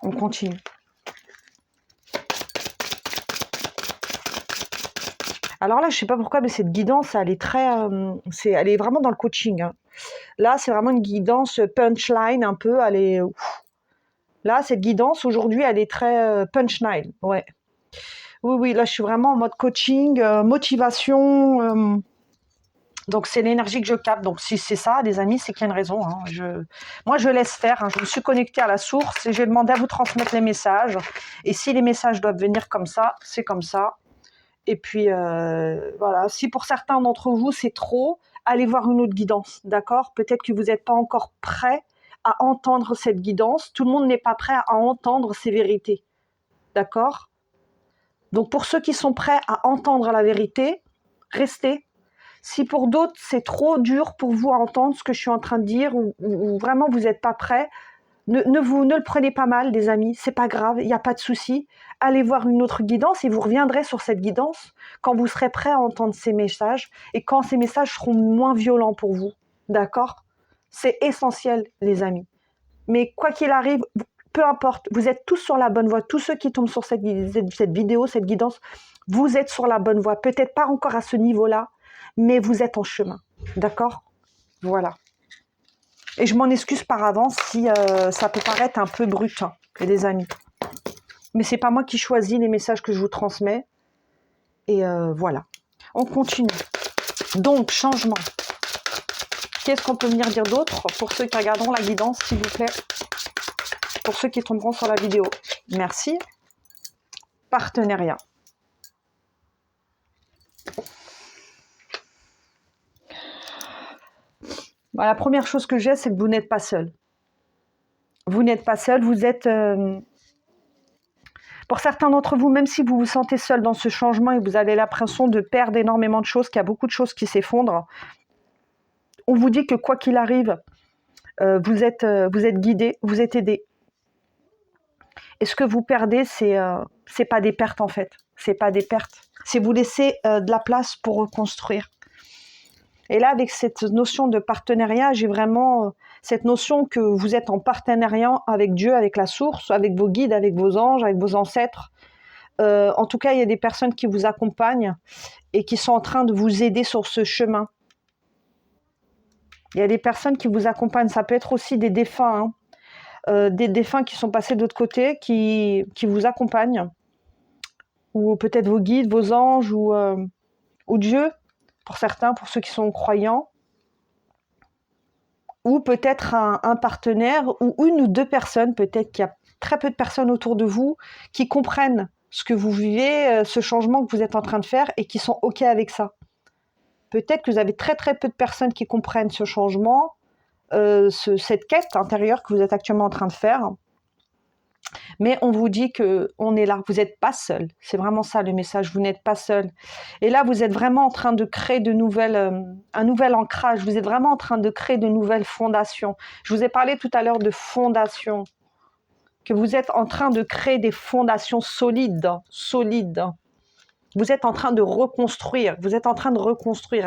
On continue. Alors là, je ne sais pas pourquoi, mais cette guidance, elle est très, elle est vraiment dans le coaching. Hein. Là, c'est vraiment une guidance punchline un peu. Elle est, là, cette guidance aujourd'hui, elle est très punchline. Ouais. Oui, là, je suis vraiment en mode coaching, motivation. Donc, c'est l'énergie que je capte. Donc, si c'est ça, les amis, c'est qu'il y a une raison. Hein. Moi, je laisse faire. Hein. Je me suis connectée à la source et j'ai demandé à vous transmettre les messages. Et si les messages doivent venir comme ça, c'est comme ça. Et puis, voilà. Si pour certains d'entre vous, c'est trop, allez voir une autre guidance. D'accord? Peut-être que vous n'êtes pas encore prêt à entendre cette guidance. Tout le monde n'est pas prêt à entendre ces vérités. D'accord? Donc, pour ceux qui sont prêts à entendre la vérité, restez. Si pour d'autres, c'est trop dur pour vous à entendre ce que je suis en train de dire ou vraiment vous n'êtes pas prêt, ne le prenez pas mal, des amis. C'est pas grave, il n'y a pas de souci. Allez voir une autre guidance et vous reviendrez sur cette guidance quand vous serez prêt à entendre ces messages et quand ces messages seront moins violents pour vous. D'accord? C'est essentiel, les amis. Mais quoi qu'il arrive, peu importe, vous êtes tous sur la bonne voie. Tous ceux qui tombent sur cette vidéo, cette guidance, vous êtes sur la bonne voie. Peut-être pas encore à ce niveau-là, mais vous êtes en chemin. D'accord? Voilà. Et je m'en excuse par avance si ça peut paraître un peu brut, hein, les amis. Mais c'est pas moi qui choisis les messages que je vous transmets. Et voilà. On continue. Donc, changement. Qu'est-ce qu'on peut venir dire d'autre pour ceux qui regarderont la guidance, s'il vous plaît? Pour ceux qui tomberont sur la vidéo. Merci. Partenariat. Bah, la première chose que j'ai, c'est que vous n'êtes pas seul. Vous n'êtes pas seul, vous êtes... Pour certains d'entre vous, même si vous vous sentez seul dans ce changement et vous avez l'impression de perdre énormément de choses, qu'il y a beaucoup de choses qui s'effondrent, on vous dit que quoi qu'il arrive, vous êtes guidé, vous êtes aidé. Et ce que vous perdez, c'est pas des pertes en fait. C'est pas des pertes. C'est vous laisser de la place pour reconstruire. Et là, avec cette notion de partenariat, j'ai vraiment cette notion que vous êtes en partenariat avec Dieu, avec la source, avec vos guides, avec vos anges, avec vos ancêtres. En tout cas, il y a des personnes qui vous accompagnent et qui sont en train de vous aider sur ce chemin. Il y a des personnes qui vous accompagnent. Ça peut être aussi des défunts, hein. Des défunts qui sont passés de l'autre côté, qui vous accompagnent. Ou peut-être vos guides, vos anges, ou Dieu, pour certains, pour ceux qui sont croyants. Ou peut-être un partenaire, ou une ou deux personnes, peut-être qu'il y a très peu de personnes autour de vous qui comprennent ce que vous vivez, ce changement que vous êtes en train de faire et qui sont OK avec ça. Peut-être que vous avez très très peu de personnes qui comprennent ce changement, cette quête intérieure que vous êtes actuellement en train de faire. Mais on vous dit qu'on est là, vous n'êtes pas seul. C'est vraiment ça le message, vous n'êtes pas seul. Et là, vous êtes vraiment en train de créer un nouvel ancrage, vous êtes vraiment en train de créer de nouvelles fondations. Je vous ai parlé tout à l'heure de fondations, que vous êtes en train de créer des fondations solides. Vous êtes en train de reconstruire,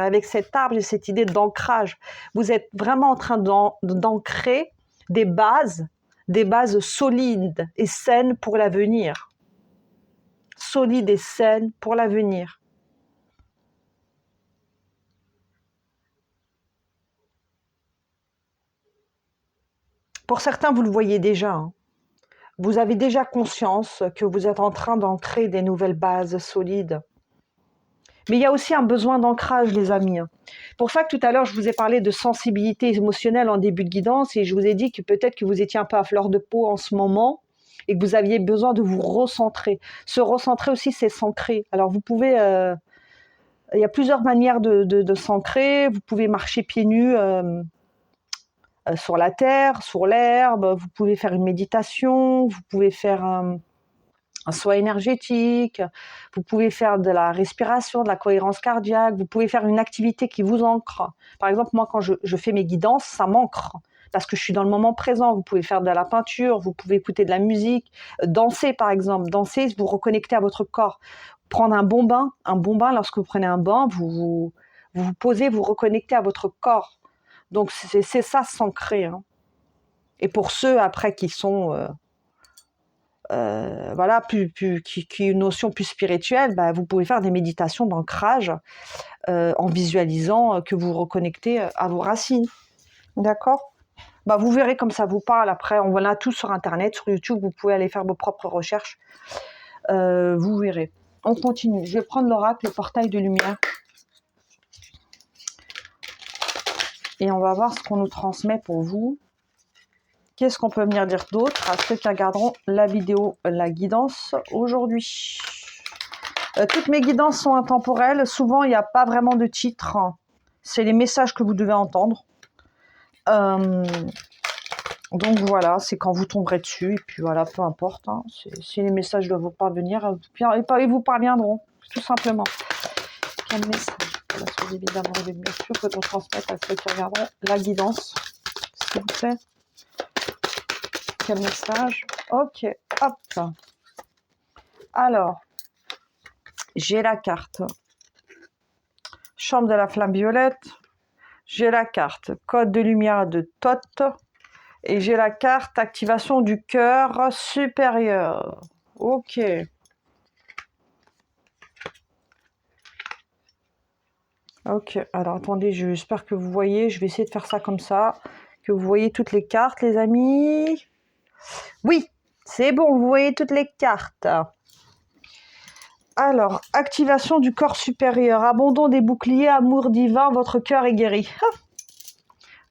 avec cet arbre et cette idée d'ancrage. Vous êtes vraiment en train d'ancrer des bases solides et saines pour l'avenir. Solides et saines pour l'avenir. Pour certains, vous le voyez déjà. Hein. Vous avez déjà conscience que vous êtes en train d'ancrer des nouvelles bases solides. Mais il y a aussi un besoin d'ancrage, les amis. Pour ça que tout à l'heure, je vous ai parlé de sensibilité émotionnelle en début de guidance et je vous ai dit que peut-être que vous étiez un peu à fleur de peau en ce moment et que vous aviez besoin de vous recentrer. Se recentrer aussi, c'est s'ancrer. Alors, vous pouvez... il y a plusieurs manières de s'ancrer. Vous pouvez marcher pieds nus sur la terre, sur l'herbe. Vous pouvez faire une méditation. Vous pouvez faire un soin énergétique, vous pouvez faire de la respiration, de la cohérence cardiaque, vous pouvez faire une activité qui vous ancre. Par exemple, moi, quand je fais mes guidances, ça m'ancre parce que je suis dans le moment présent. Vous pouvez faire de la peinture, vous pouvez écouter de la musique, danser par exemple. Danser, vous reconnectez à votre corps. Prendre un bon bain, lorsque vous prenez un bain, vous vous posez, vous reconnectez à votre corps. Donc c'est ça, s'ancrer. Hein. Et pour ceux après qui sont... voilà, qui une notion plus spirituelle, bah, vous pouvez faire des méditations d'ancrage en visualisant que vous reconnectez à vos racines. D'accord ? Bah, vous verrez comme ça vous parle. Après, on a tout sur Internet, sur YouTube, vous pouvez aller faire vos propres recherches. Vous verrez. On continue. Je vais prendre l'oracle, le portail de lumière. Et on va voir ce qu'on nous transmet pour vous. Qu'est-ce qu'on peut venir dire d'autre à ceux qui regarderont la vidéo, la guidance aujourd'hui. Toutes mes guidances sont intemporelles. Souvent, il n'y a pas vraiment de titre. C'est les messages que vous devez entendre. Donc voilà, c'est quand vous tomberez dessus. Et puis voilà, peu importe. Hein. Si les messages doivent vous parvenir, ils vous parviendront, tout simplement. Quel message évidemment, bien sûr, peut-on transmettre à ceux qui regarderont la guidance, s'il vous plaît. Quel message? Ok, hop. Alors, j'ai la carte Chambre de la flamme violette, j'ai la carte Code de lumière de Thoth et j'ai la carte Activation du cœur supérieur. Ok. Ok, alors attendez, j'espère que vous voyez, je vais essayer de faire ça comme ça, que vous voyez toutes les cartes, les amis. Oui, c'est bon, vous voyez toutes les cartes. Alors, activation du corps supérieur, abandon des boucliers, amour divin, votre cœur est guéri.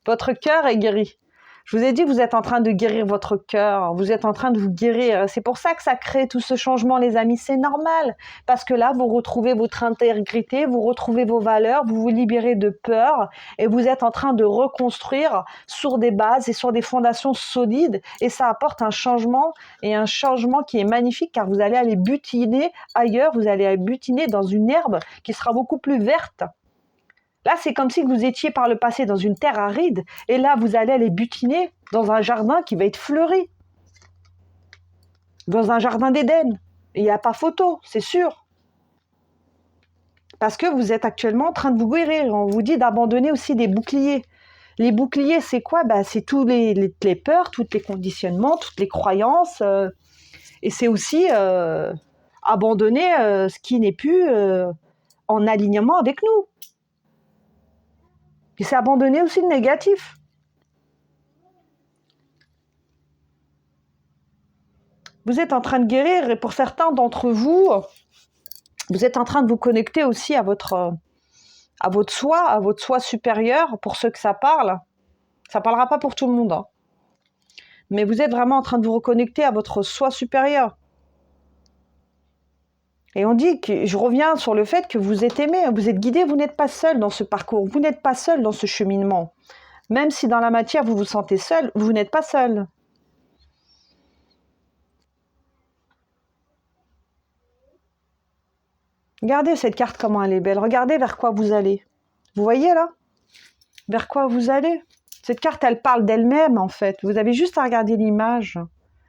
Votre cœur est guéri. Je vous ai dit que vous êtes en train de guérir votre cœur, vous êtes en train de vous guérir. C'est pour ça que ça crée tout ce changement, les amis, c'est normal. Parce que là, vous retrouvez votre intégrité, vous retrouvez vos valeurs, vous vous libérez de peur et vous êtes en train de reconstruire sur des bases et sur des fondations solides. Et ça apporte un changement et un changement qui est magnifique car vous allez aller butiner ailleurs, vous allez aller butiner dans une herbe qui sera beaucoup plus verte. Là, c'est comme si vous étiez par le passé dans une terre aride, et là, vous allez aller butiner dans un jardin qui va être fleuri. Dans un jardin d'Éden. Il n'y a pas photo, c'est sûr. Parce que vous êtes actuellement en train de vous guérir. On vous dit d'abandonner aussi des boucliers. Les boucliers, c'est quoi? C'est tous les peurs, tous les conditionnements, toutes les croyances. Et c'est aussi abandonner ce qui n'est plus en alignement avec nous. Et c'est abandonner aussi le négatif. Vous êtes en train de guérir et pour certains d'entre vous, vous êtes en train de vous connecter aussi à votre soi supérieur, pour ceux que ça parle. Ça ne parlera pas pour tout le monde. Hein. Mais vous êtes vraiment en train de vous reconnecter à votre soi supérieur. Et on dit que, je reviens sur le fait que vous êtes aimé, vous êtes guidé, vous n'êtes pas seul dans ce parcours, vous n'êtes pas seul dans ce cheminement. Même si dans la matière vous vous sentez seul, vous n'êtes pas seul. Regardez cette carte, comment elle est belle. Regardez vers quoi vous allez. Vous voyez là? Vers quoi vous allez? Cette carte, elle parle d'elle-même en fait. Vous avez juste à regarder l'image.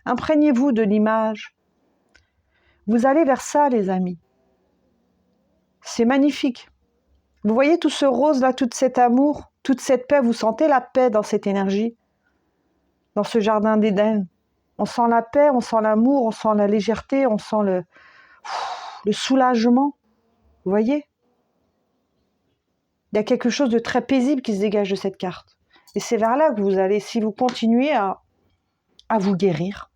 Imprégnez-vous de l'image. Vous allez vers ça, les amis. C'est magnifique. Vous voyez tout ce rose-là, tout cet amour, toute cette paix. Vous sentez la paix dans cette énergie, dans ce jardin d'Éden. On sent la paix, on sent l'amour, on sent la légèreté, on sent le soulagement. Vous voyez? Il y a quelque chose de très paisible qui se dégage de cette carte. Et c'est vers là que vous allez, si vous continuez à vous guérir.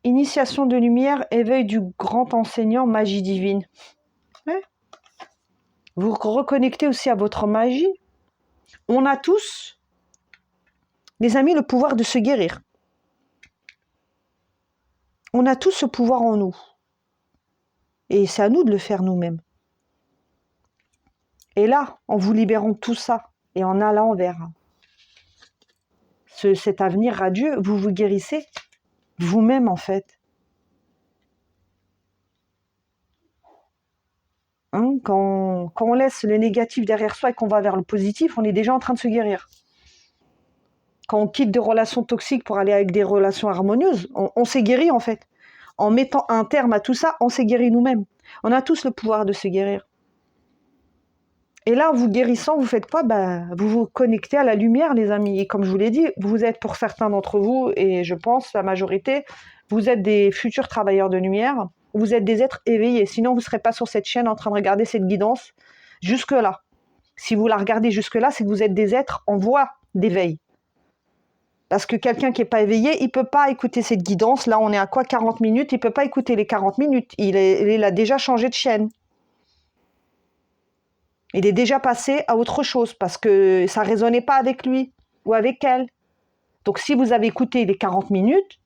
Initiation de lumière, éveil du grand enseignant, magie divine. Ouais. Vous reconnectez aussi à votre magie. On a tous, les amis, le pouvoir de se guérir. On a tous ce pouvoir en nous. Et c'est à nous de le faire nous-mêmes. Et là, en vous libérant de tout ça, et en allant vers cet avenir radieux, vous vous guérissez. vous-même en fait. Hein, quand on laisse le négatif derrière soi et qu'on va vers le positif, on est déjà en train de se guérir. Quand on quitte des relations toxiques pour aller avec des relations harmonieuses, on s'est guéri en fait. En mettant un terme à tout ça, on s'est guéri nous-mêmes. On a tous le pouvoir de se guérir. Et là, en vous guérissant, vous faites quoi? Vous vous connectez à la lumière, les amis. Et comme je vous l'ai dit, vous êtes pour certains d'entre vous, et je pense la majorité, vous êtes des futurs travailleurs de lumière, vous êtes des êtres éveillés. Sinon, vous ne serez pas sur cette chaîne en train de regarder cette guidance jusque-là. Si vous la regardez jusque-là, c'est que vous êtes des êtres en voie d'éveil. Parce que quelqu'un qui n'est pas éveillé, il ne peut pas écouter cette guidance. Là, on est à quoi? 40 minutes. Il ne peut pas écouter les 40 minutes. Il a déjà changé de chaîne. Il est déjà passé à autre chose parce que ça ne résonnait pas avec lui ou avec elle. Donc, si vous avez écouté les 40 minutes,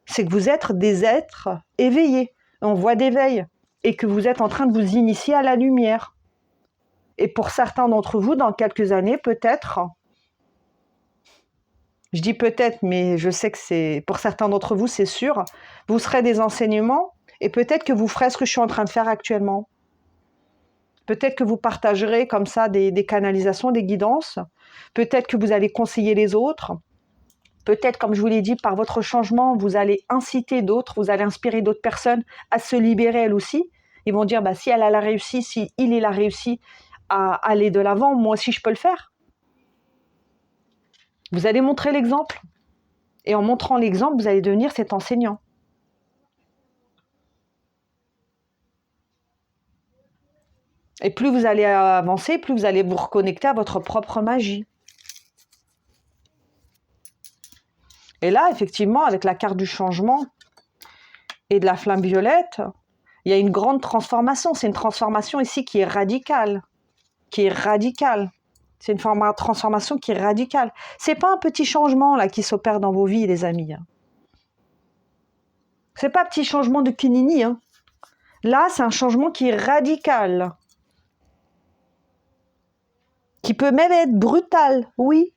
c'est que vous êtes des êtres éveillés, en voie d'éveil, et que vous êtes en train de vous initier à la lumière. Et pour certains d'entre vous, dans quelques années, peut-être, je dis peut-être, mais je sais que c'est pour certains d'entre vous, c'est sûr, vous serez des enseignements et peut-être que vous ferez ce que je suis en train de faire actuellement. Peut-être que vous partagerez comme ça des canalisations, des guidances. Peut-être que vous allez conseiller les autres. Peut-être, comme je vous l'ai dit, par votre changement, vous allez inciter d'autres, vous allez inspirer d'autres personnes à se libérer elles aussi. Ils vont dire, si elle a réussi, si il a réussi à aller de l'avant, moi aussi je peux le faire. Vous allez montrer l'exemple. Et en montrant l'exemple, vous allez devenir cet enseignant. Et plus vous allez avancer, plus vous allez vous reconnecter à votre propre magie. Et là, effectivement, avec la carte du changement et de la flamme violette, il y a une grande transformation. C'est une transformation ici qui est radicale. C'est une transformation qui est radicale. C'est pas un petit changement là qui s'opère dans vos vies, les amis. C'est pas un petit changement de kinini. Là, c'est un changement qui est radical. Qui peut même être brutal. Oui.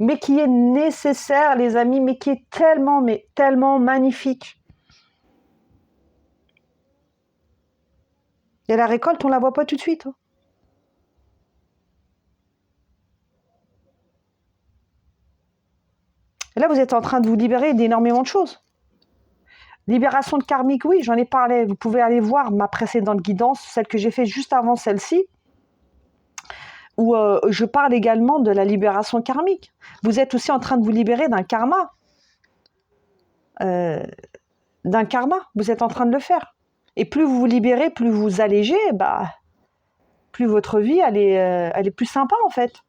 Mais qui est nécessaire, les amis, mais qui est tellement magnifique. Et la récolte, on la voit pas tout de suite. Et là, vous êtes en train de vous libérer d'énormément de choses. Libération de karmique, oui, j'en ai parlé. Vous pouvez aller voir ma précédente guidance, celle que j'ai faite juste avant celle-ci, où je parle également de la libération karmique. Vous êtes aussi en train de vous libérer d'un karma. Vous êtes en train de le faire. Et plus vous vous libérez, plus vous allégez, plus votre vie, elle est plus sympa en fait.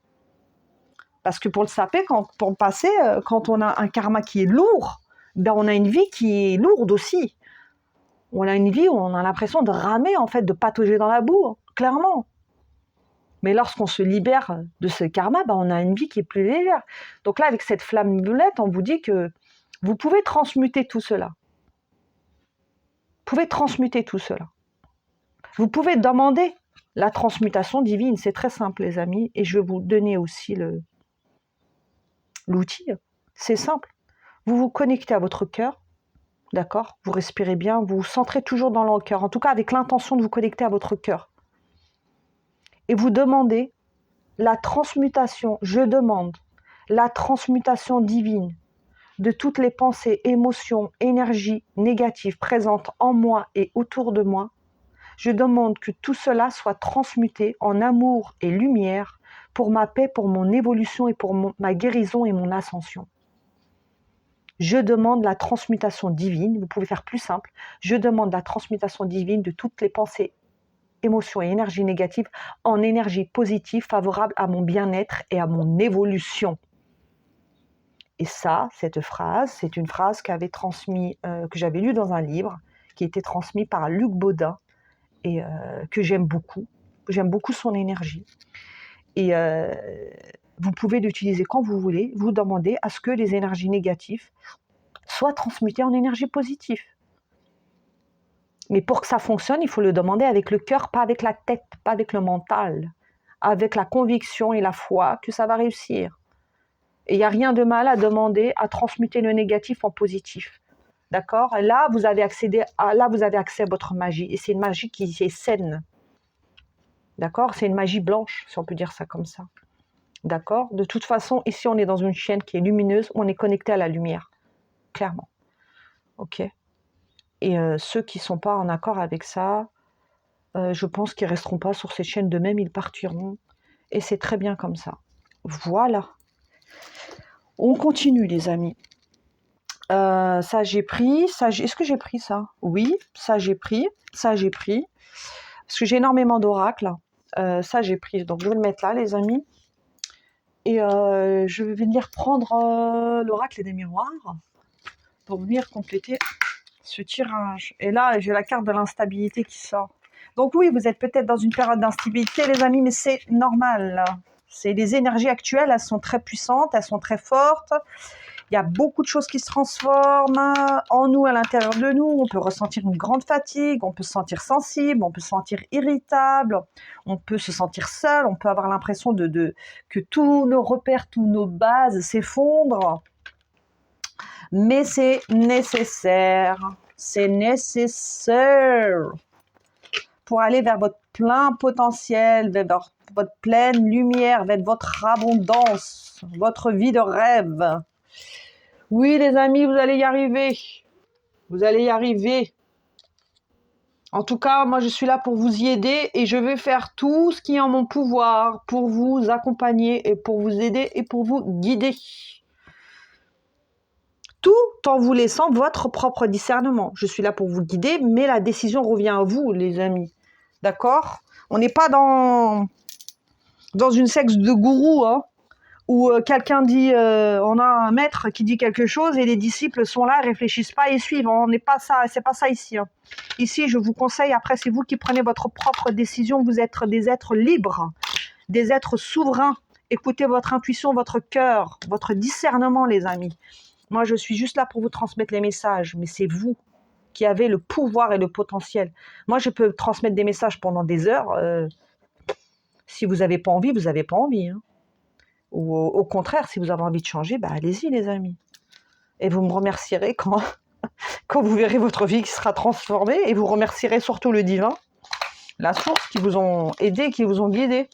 Parce que pour le passer, quand on a un karma qui est lourd, on a une vie qui est lourde aussi. On a une vie où on a l'impression de ramer, en fait, de patauger dans la boue, clairement. Mais lorsqu'on se libère de ce karma, on a une vie qui est plus légère. Donc là, avec cette flamme violette, on vous dit que vous pouvez transmuter tout cela. Vous pouvez transmuter tout cela. Vous pouvez demander la transmutation divine. C'est très simple, les amis. Et je vais vous donner aussi l'outil. C'est simple. Vous vous connectez à votre cœur. D'accord? Vous respirez bien. Vous vous centrez toujours dans le cœur. En tout cas, avec l'intention de vous connecter à votre cœur. Et vous demandez la transmutation. Je demande la transmutation divine de toutes les pensées, émotions, énergies négatives présentes en moi et autour de moi. Je demande que tout cela soit transmuté en amour et lumière pour ma paix, pour mon évolution et pour ma guérison et mon ascension. Je demande la transmutation divine, vous pouvez faire plus simple, je demande la transmutation divine de toutes les pensées, émotions et énergies négatives en énergie positive favorable à mon bien-être et à mon évolution. Et ça, cette phrase, c'est une phrase que j'avais lue dans un livre, qui était transmis par Luc Baudin, et que j'aime beaucoup. J'aime beaucoup son énergie. Et vous pouvez l'utiliser quand vous voulez. Vous demandez à ce que les énergies négatives soient transmutées en énergie positive. Mais pour que ça fonctionne, il faut le demander avec le cœur, pas avec la tête, pas avec le mental. Avec la conviction et la foi que ça va réussir. Et il n'y a rien de mal à demander à transmuter le négatif en positif. D'accord? Là, vous avez accès à votre magie. Et c'est une magie qui est saine. D'accord? C'est une magie blanche, si on peut dire ça comme ça. D'accord? De toute façon, ici, on est dans une chaîne qui est lumineuse, on est connecté à la lumière. Clairement. Ok? Et ceux qui ne sont pas en accord avec ça, je pense qu'ils ne resteront pas sur cette chaîne d'eux-mêmes, ils partiront. Et c'est très bien comme ça. Voilà. On continue, les amis. Ça, j'ai pris. Est-ce que j'ai pris ça? Oui, ça, j'ai pris. Ça, j'ai pris. Parce que j'ai énormément d'oracles. Ça, j'ai pris. Donc, je vais le mettre là, les amis. Et je vais venir prendre l'oracle des miroirs pour venir compléter ce tirage. Et là, j'ai la carte de l'instabilité qui sort. Donc oui, vous êtes peut-être dans une période d'instabilité, les amis, mais c'est normal. C'est les énergies actuelles, elles sont très puissantes, elles sont très fortes. Il y a beaucoup de choses qui se transforment en nous, à l'intérieur de nous. On peut ressentir une grande fatigue, on peut se sentir sensible, on peut se sentir irritable, on peut se sentir seul, on peut avoir l'impression que tous nos repères, toutes nos bases s'effondrent. Mais c'est nécessaire. C'est nécessaire pour aller vers votre plein potentiel, vers votre pleine lumière, vers votre abondance, votre vie de rêve. Oui, les amis, vous allez y arriver. Vous allez y arriver. En tout cas, moi, je suis là pour vous y aider et je vais faire tout ce qui est en mon pouvoir pour vous accompagner et pour vous aider et pour vous guider. Tout en vous laissant votre propre discernement. Je suis là pour vous guider, mais la décision revient à vous, les amis. D'accord? On n'est pas dans une secte de gourou, hein, où quelqu'un dit, on a un maître qui dit quelque chose et les disciples sont là, réfléchissent pas et suivent. On n'est pas ça, c'est pas ça ici. Hein. Ici, je vous conseille, après, c'est vous qui prenez votre propre décision. Vous êtes des êtres libres, des êtres souverains. Écoutez votre intuition, votre cœur, votre discernement, les amis. Moi, je suis juste là pour vous transmettre les messages, mais c'est vous qui avez le pouvoir et le potentiel. Moi, je peux transmettre des messages pendant des heures. Si vous n'avez pas envie, vous n'avez pas envie. Hein. Ou au contraire, si vous avez envie de changer, bah, allez-y, les amis. Et vous me remercierez quand vous verrez votre vie qui sera transformée. Et vous remercierez surtout le divin, la source qui vous ont aidé, qui vous ont guidé.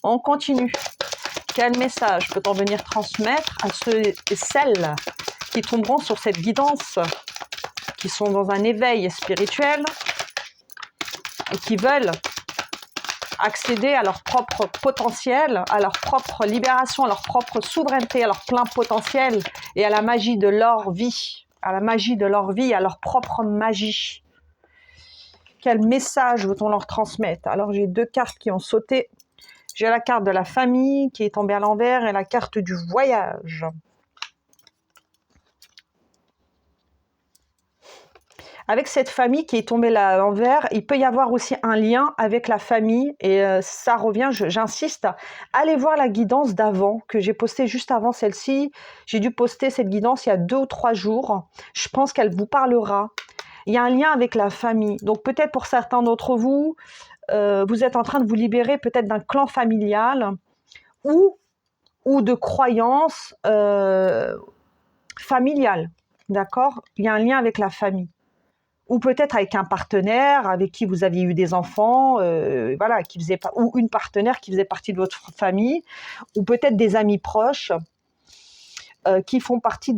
On continue. Quel message peut-on venir transmettre à ceux et celles qui tomberont sur cette guidance, qui sont dans un éveil spirituel et qui veulent accéder à leur propre potentiel, à leur propre libération, à leur propre souveraineté, à leur plein potentiel et à la magie de leur vie, à la magie de leur vie, à leur propre magie. Quel message veut-on leur transmettre? Alors j'ai deux cartes qui ont sauté. J'ai la carte de la famille qui est tombée à l'envers et la carte du voyage. Avec cette famille qui est tombée à l'envers, il peut y avoir aussi un lien avec la famille. Et ça revient, j'insiste, allez voir la guidance d'avant, que j'ai postée juste avant celle-ci. J'ai dû poster cette guidance il y a 2 ou 3 jours. Je pense qu'elle vous parlera. Il y a un lien avec la famille. Donc peut-être pour certains d'entre vous, vous êtes en train de vous libérer peut-être d'un clan familial ou de croyances familiales. D'accord? Il y a un lien avec la famille. Ou peut-être avec un partenaire avec qui vous aviez eu des enfants, voilà, ou une partenaire qui faisait partie de votre famille, ou peut-être des amis proches qui font partie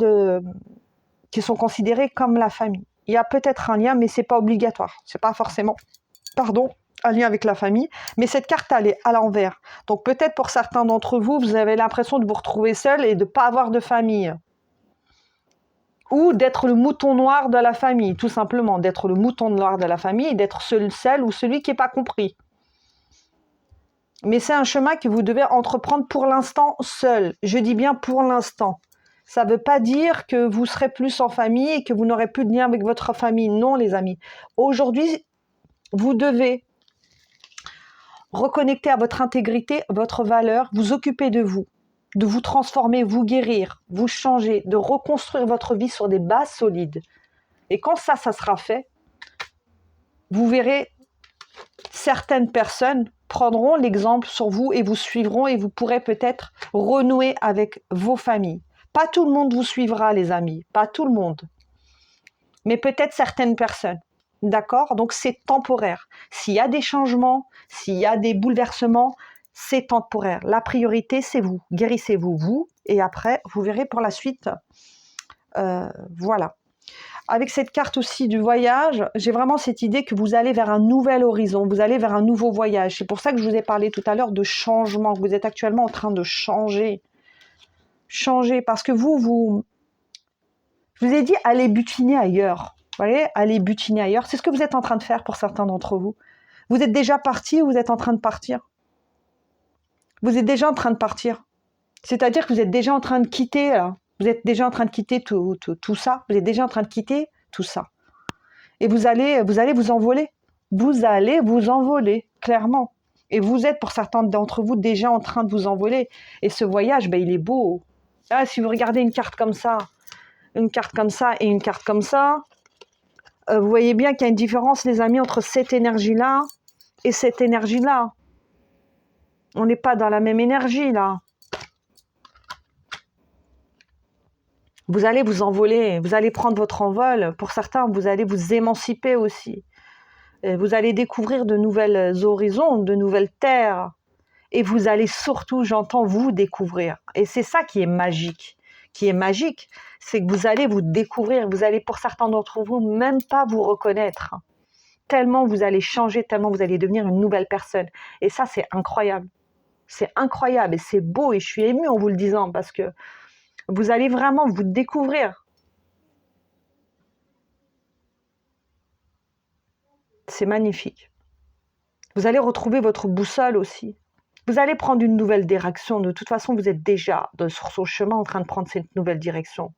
qui sont considérés comme la famille. Il y a peut-être un lien, mais c'est pas obligatoire. C'est pas forcément, un lien avec la famille. Mais cette carte, elle est à l'envers. Donc peut-être pour certains d'entre vous, vous avez l'impression de vous retrouver seul et de pas avoir de famille. Ou d'être le mouton noir de la famille, tout simplement. D'être le mouton noir de la famille et d'être celle ou celui qui n'est pas compris. Mais c'est un chemin que vous devez entreprendre pour l'instant seul. Je dis bien pour l'instant. Ça ne veut pas dire que vous serez plus en famille et que vous n'aurez plus de lien avec votre famille. Non, les amis. Aujourd'hui, vous devez reconnecter à votre intégrité, votre valeur, vous occuper de vous transformer, vous guérir, vous changer, de reconstruire votre vie sur des bases solides. Et quand ça sera fait, vous verrez certaines personnes prendront l'exemple sur vous et vous suivront et vous pourrez peut-être renouer avec vos familles. Pas tout le monde vous suivra, les amis, pas tout le monde, mais peut-être certaines personnes. D'accord? Donc c'est temporaire. S'il y a des changements, s'il y a des bouleversements, c'est temporaire. La priorité, c'est vous. Guérissez-vous, vous, et après, vous verrez pour la suite. Voilà. Avec cette carte aussi du voyage, j'ai vraiment cette idée que vous allez vers un nouvel horizon, vous allez vers un nouveau voyage. C'est pour ça que je vous ai parlé tout à l'heure de changement. Vous êtes actuellement en train de changer. Changer, parce que je vous ai dit, allez butiner ailleurs. Vous voyez, allez butiner ailleurs. C'est ce que vous êtes en train de faire pour certains d'entre vous. Vous êtes déjà parti ou vous êtes en train de partir? Vous êtes déjà en train de partir. C'est-à-dire que vous êtes déjà en train de quitter, là. Vous êtes déjà en train de quitter tout ça. Vous êtes déjà en train de quitter tout ça. Et vous allez vous envoler. Vous allez vous envoler, clairement. Et vous êtes, pour certains d'entre vous, déjà en train de vous envoler. Et ce voyage, ben, il est beau. Là, si vous regardez une carte comme ça et une carte comme ça, vous voyez bien qu'il y a une différence, les amis, entre cette énergie-là et cette énergie-là. On n'est pas dans la même énergie, là. Vous allez vous envoler, vous allez prendre votre envol. Pour certains, vous allez vous émanciper aussi. Et vous allez découvrir de nouvelles horizons, de nouvelles terres. Et vous allez surtout, j'entends, vous découvrir. Et c'est ça qui est magique. C'est que vous allez vous découvrir. Vous allez, pour certains d'entre vous, même pas vous reconnaître. Tellement vous allez changer, tellement vous allez devenir une nouvelle personne. Et ça, c'est incroyable. C'est incroyable et c'est beau. Et je suis émue en vous le disant parce que vous allez vraiment vous découvrir. C'est magnifique. Vous allez retrouver votre boussole aussi. Vous allez prendre une nouvelle direction. De toute façon, vous êtes déjà sur ce chemin en train de prendre cette nouvelle direction.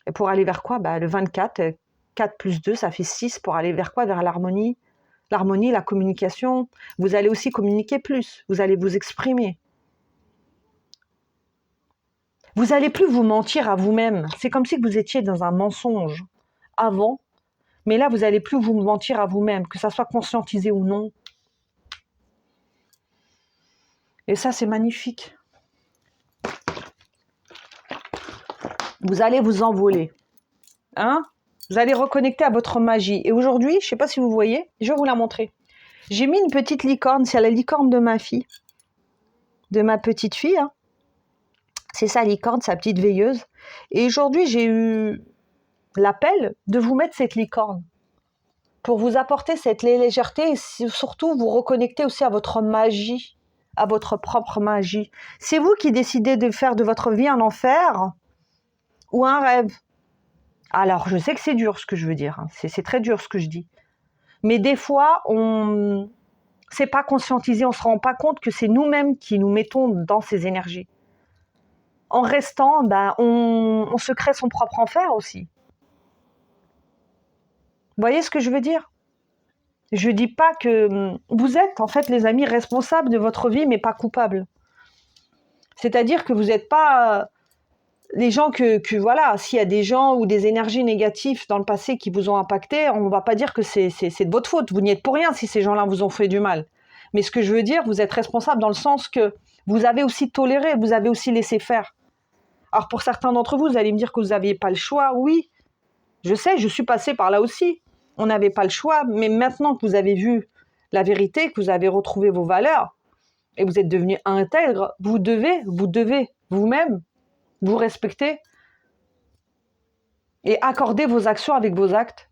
Et pour aller vers quoi? Le 24, 4 plus 2, ça fait 6. Pour aller vers quoi? Vers l'harmonie. L'harmonie, la communication. Vous allez aussi communiquer plus. Vous allez vous exprimer. Vous n'allez plus vous mentir à vous-même. C'est comme si vous étiez dans un mensonge avant. Mais là, vous n'allez plus vous mentir à vous-même, que ça soit conscientisé ou non. Et ça, c'est magnifique. Vous allez vous envoler. Hein? Vous allez reconnecter à votre magie. Et aujourd'hui, je ne sais pas si vous voyez, je vais vous la montrer. J'ai mis une petite licorne, c'est la licorne de ma fille. De ma petite fille. Hein. C'est sa licorne, sa petite veilleuse. Et aujourd'hui, j'ai eu l'appel de vous mettre cette licorne. Pour vous apporter cette légèreté et surtout vous reconnecter aussi à votre magie. À votre propre magie. C'est vous qui décidez de faire de votre vie un enfer ou un rêve. Alors, je sais que c'est dur ce que je veux dire. Hein. C'est très dur ce que je dis. Mais des fois, on c'est pas conscientisé, on ne se rend pas compte que c'est nous-mêmes qui nous mettons dans ces énergies. En restant, on se crée son propre enfer aussi. Vous voyez ce que je veux dire? Je ne dis pas que vous êtes, en fait, les amis, responsables de votre vie, mais pas coupables. C'est-à-dire que vous n'êtes pas les gens que voilà, s'il y a des gens ou des énergies négatives dans le passé qui vous ont impacté, on ne va pas dire que c'est de votre faute. Vous n'y êtes pour rien si ces gens-là vous ont fait du mal. Mais ce que je veux dire, vous êtes responsable dans le sens que vous avez aussi toléré, vous avez aussi laissé faire. Alors pour certains d'entre vous, vous allez me dire que vous n'aviez pas le choix. Oui, je sais, je suis passée par là aussi. On n'avait pas le choix, mais maintenant que vous avez vu la vérité, que vous avez retrouvé vos valeurs, et vous êtes devenu intègre, vous devez vous-même vous respecter et accorder vos actions avec vos actes.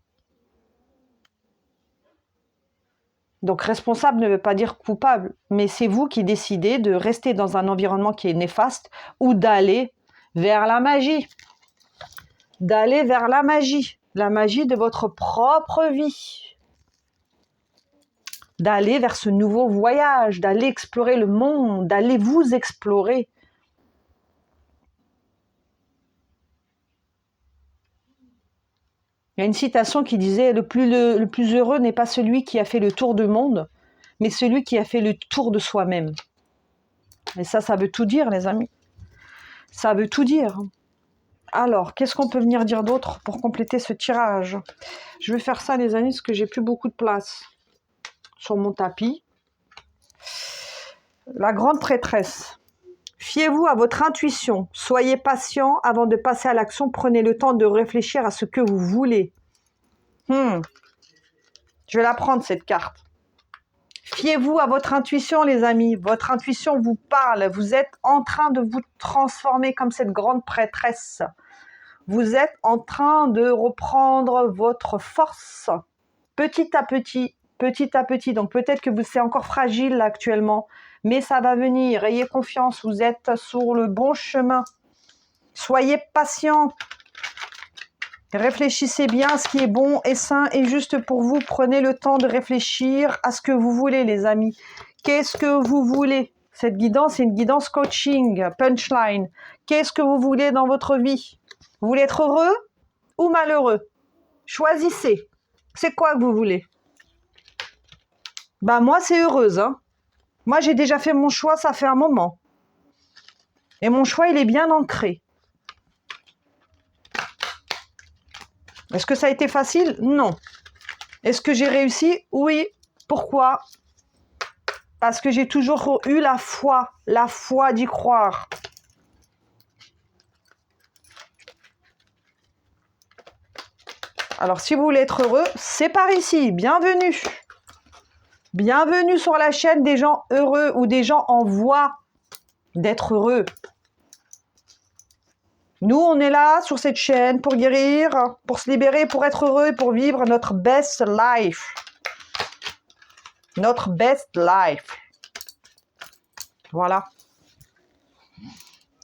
Donc responsable ne veut pas dire coupable, mais c'est vous qui décidez de rester dans un environnement qui est néfaste ou d'aller vers la magie. D'aller vers la magie de votre propre vie. D'aller vers ce nouveau voyage, d'aller explorer le monde, d'aller vous explorer. Il y a une citation qui disait « le plus heureux n'est pas celui qui a fait le tour du monde, mais celui qui a fait le tour de soi-même. » Et ça veut tout dire, les amis. Ça veut tout dire. Alors, qu'est-ce qu'on peut venir dire d'autre pour compléter ce tirage? Je vais faire ça, les amis, parce que j'ai plus beaucoup de place. sur mon tapis. La grande prêtresse. Fiez-vous à votre intuition. Soyez patient avant de passer à l'action. Prenez le temps de réfléchir à ce que vous voulez. Je vais la prendre, cette carte. Fiez-vous à votre intuition, les amis. Votre intuition vous parle. Vous êtes en train de vous transformer comme cette grande prêtresse. Vous êtes en train de reprendre votre force. Petit à petit, petit à petit. Donc peut-être que c'est encore fragile là, actuellement. Mais ça va venir. Ayez confiance. Vous êtes sur le bon chemin. Soyez patient. Réfléchissez bien à ce qui est bon et sain et juste pour vous. Prenez le temps de réfléchir à ce que vous voulez, les amis. Qu'est-ce que vous voulez? Cette guidance, c'est une guidance coaching, punchline. Qu'est-ce que vous voulez dans votre vie? Vous voulez être heureux ou malheureux? Choisissez. C'est quoi que vous voulez? Moi, c'est heureuse. Hein. Moi, j'ai déjà fait mon choix, ça fait un moment. Et mon choix, il est bien ancré. Est-ce que ça a été facile? Non. Est-ce que j'ai réussi? Oui. Pourquoi? Parce que j'ai toujours eu la foi d'y croire. Alors, si vous voulez être heureux, c'est par ici. Bienvenue. Bienvenue sur la chaîne des gens heureux ou des gens en voie d'être heureux. Nous, on est là sur cette chaîne pour guérir, pour se libérer, pour être heureux et pour vivre notre best life. Notre best life. Voilà.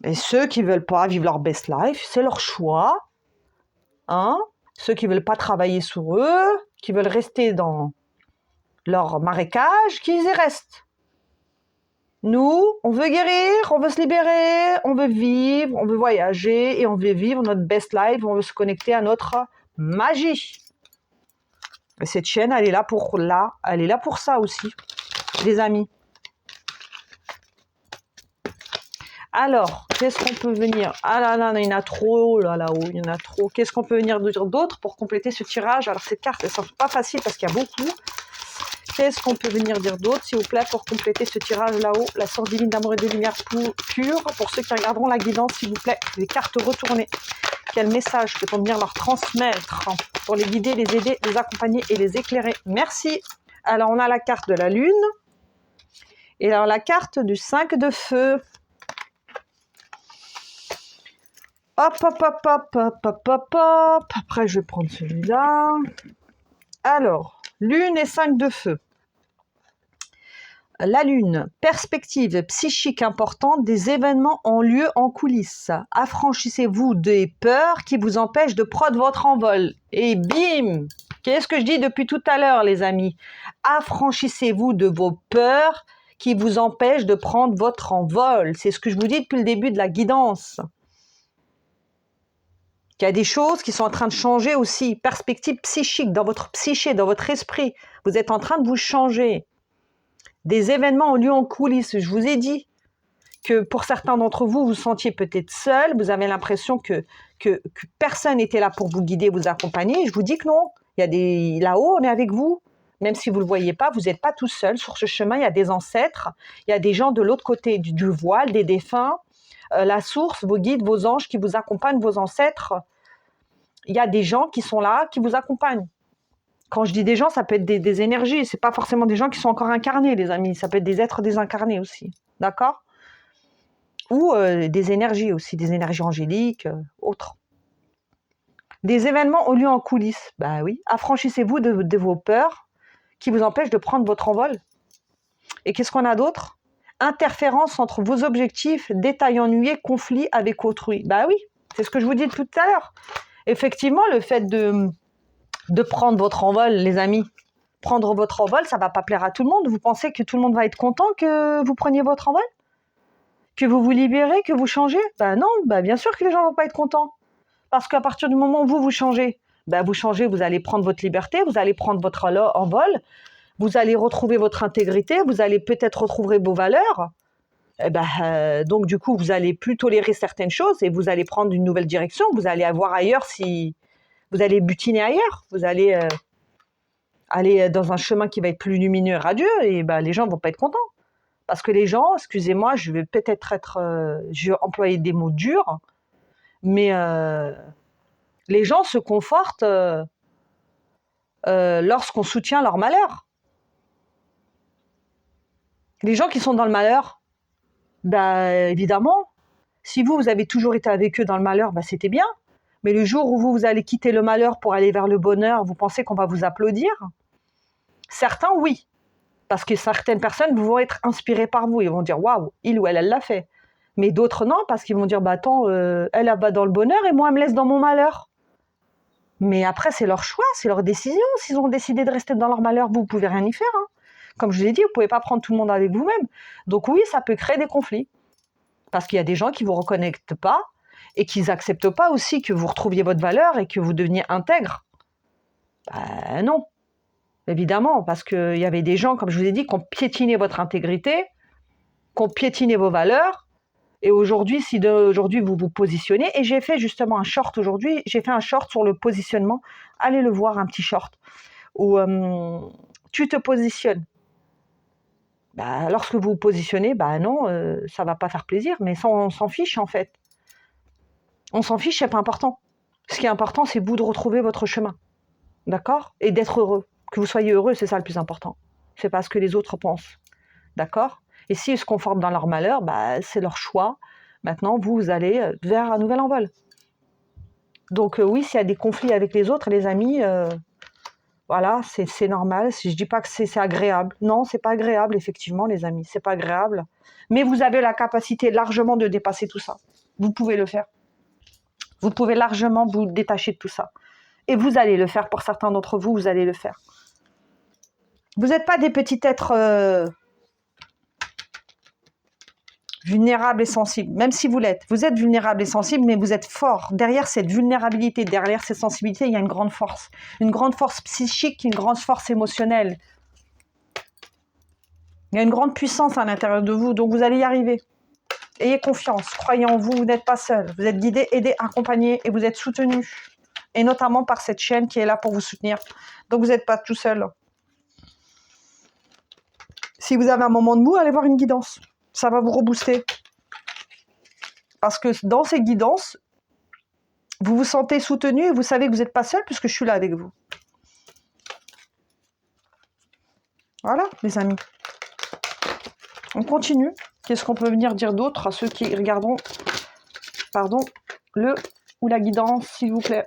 Et ceux qui ne veulent pas vivre leur best life, c'est leur choix. Hein? Ceux qui ne veulent pas travailler sur eux, qui veulent rester dans leur marécage, qu'ils y restent. Nous, on veut guérir, on veut se libérer, on veut vivre, on veut voyager et on veut vivre notre best life, on veut se connecter à notre magie. Et cette chaîne, elle est là pour ça aussi, les amis. Alors, qu'est-ce qu'on peut venir? Ah là là, il y en a trop, là-haut, il y en a trop. Qu'est-ce qu'on peut venir dire d'autre pour compléter ce tirage? Alors, cette carte, elles ne sont pas faciles parce qu'il y a beaucoup. Qu'est-ce qu'on peut venir dire d'autre, s'il vous plaît, pour compléter ce tirage là-haut? La source divine d'amour et de lumière pure. Pour ceux qui regarderont la guidance, s'il vous plaît, les cartes retournées. Quel message peut-on venir leur transmettre pour les guider, les aider, les accompagner et les éclairer? Merci. Alors, on a la carte de la lune. Et alors, la carte du 5 de feu. Hop, hop, hop, hop, hop, hop, hop, hop. Après, je vais prendre celui-là. Alors, lune et 5 de feu. La lune, perspective psychique importante, des événements ont lieu en coulisses. Affranchissez-vous des peurs qui vous empêchent de prendre votre envol. Et bim! Qu'est-ce que je dis depuis tout à l'heure, les amis? Affranchissez-vous de vos peurs qui vous empêchent de prendre votre envol. C'est ce que je vous dis depuis le début de la guidance. Il y a des choses qui sont en train de changer aussi. Perspective psychique, dans votre psyché, dans votre esprit. Vous êtes en train de vous changer. Des événements ont lieu en coulisses. Je vous ai dit que pour certains d'entre vous, vous vous sentiez peut-être seul. Vous avez l'impression que personne n'était là pour vous guider, vous accompagner. Je vous dis que non. Il y a des là-haut, on est avec vous. Même si vous ne le voyez pas, vous n'êtes pas tout seul. Sur ce chemin, il y a des ancêtres. Il y a des gens de l'autre côté du voile, des défunts. La source, vos guides, vos anges qui vous accompagnent, vos ancêtres. Il y a des gens qui sont là, qui vous accompagnent. Quand je dis des gens, ça peut être des énergies. Ce n'est pas forcément des gens qui sont encore incarnés, les amis. Ça peut être des êtres désincarnés aussi. D'accord? Ou des énergies aussi, des énergies angéliques, autres. Des événements ont lieu en coulisses. Bah oui. Affranchissez-vous de vos peurs qui vous empêchent de prendre votre envol. Et qu'est-ce qu'on a d'autre? Interférence entre vos objectifs, détails ennuyés, conflits avec autrui. Bah oui, c'est ce que je vous dis tout à l'heure. Effectivement, le fait de prendre votre envol, les amis, prendre votre envol, ça ne va pas plaire à tout le monde. Vous pensez que tout le monde va être content que vous preniez votre envol? Que vous vous libérez, que vous changez? Non, bien sûr que les gens ne vont pas être contents. Parce qu'à partir du moment où vous changez, vous changez, vous allez prendre votre liberté, vous allez prendre votre envol, vous allez retrouver votre intégrité, vous allez peut-être retrouver vos valeurs. Donc du coup, vous allez plus tolérer certaines choses et vous allez prendre une nouvelle direction. Vous allez avoir ailleurs si... Vous allez butiner ailleurs. Vous allez aller dans un chemin qui va être plus lumineux et radieux, et ben, les gens vont pas être contents. Parce que les gens, excusez-moi, je vais peut-être je vais employer des mots durs, mais les gens se confortent lorsqu'on soutient leur malheur. Les gens qui sont dans le malheur, bah, évidemment, si vous avez toujours été avec eux dans le malheur, bah, c'était bien. Mais le jour où vous allez quitter le malheur pour aller vers le bonheur, vous pensez qu'on va vous applaudir? Certains, oui. Parce que certaines personnes vont être inspirées par vous. Ils vont dire, waouh, il ou elle l'a fait. Mais d'autres, non, parce qu'ils vont dire, bah attends, elle va dans le bonheur et moi, elle me laisse dans mon malheur. Mais après, c'est leur choix, c'est leur décision. S'ils ont décidé de rester dans leur malheur, vous ne pouvez rien y faire. Hein. Comme je vous ai dit, vous ne pouvez pas prendre tout le monde avec vous-même. Donc oui, ça peut créer des conflits. Parce qu'il y a des gens qui ne vous reconnectent pas et qui n'acceptent pas aussi que vous retrouviez votre valeur et que vous deveniez intègre. Ben non, évidemment, parce qu'il y avait des gens, comme je vous ai dit, qui ont piétiné votre intégrité, qui ont piétiné vos valeurs. Et aujourd'hui, si aujourd'hui vous vous positionnez, et j'ai fait justement un short aujourd'hui, j'ai fait un short sur le positionnement, allez le voir, un petit short, où tu te positionnes. Bah, lorsque vous vous positionnez, bah non, ça va pas faire plaisir, mais ça, on s'en fiche en fait. On s'en fiche, c'est pas important. Ce qui est important, c'est vous de retrouver votre chemin, d'accord? Et d'être heureux. Que vous soyez heureux, c'est ça le plus important. C'est pas ce que les autres pensent, d'accord? Et s'ils se conforment dans leur malheur, bah, c'est leur choix. Maintenant, vous allez vers un nouvel envol. Donc oui, s'il y a des conflits avec les autres, les amis, voilà, c'est normal. Si je dis pas que c'est agréable. Non, c'est pas agréable, effectivement, les amis. C'est pas agréable. Mais vous avez la capacité largement de dépasser tout ça. Vous pouvez le faire. Vous pouvez largement vous détacher de tout ça. Et vous allez le faire. Pour certains d'entre vous, vous allez le faire. Vous n'êtes pas des petits êtres vulnérables et sensibles, même si vous l'êtes. Vous êtes vulnérable et sensible, mais vous êtes fort. Derrière cette vulnérabilité, derrière cette sensibilité, il y a une grande force. Une grande force psychique, une grande force émotionnelle. Il y a une grande puissance à l'intérieur de vous, donc vous allez y arriver. Ayez confiance, croyez en vous, vous n'êtes pas seul. Vous êtes guidé, aidé, accompagné et vous êtes soutenu. Et notamment par cette chaîne qui est là pour vous soutenir. Donc vous n'êtes pas tout seul. Si vous avez un moment de mou, allez voir une guidance. Ça va vous rebooster. Parce que dans ces guidances, vous vous sentez soutenu et vous savez que vous n'êtes pas seul puisque je suis là avec vous. Voilà, les amis. On continue. Qu'est-ce qu'on peut venir dire d'autre à ceux qui regarderont, le ou la guidance, s'il vous plaît.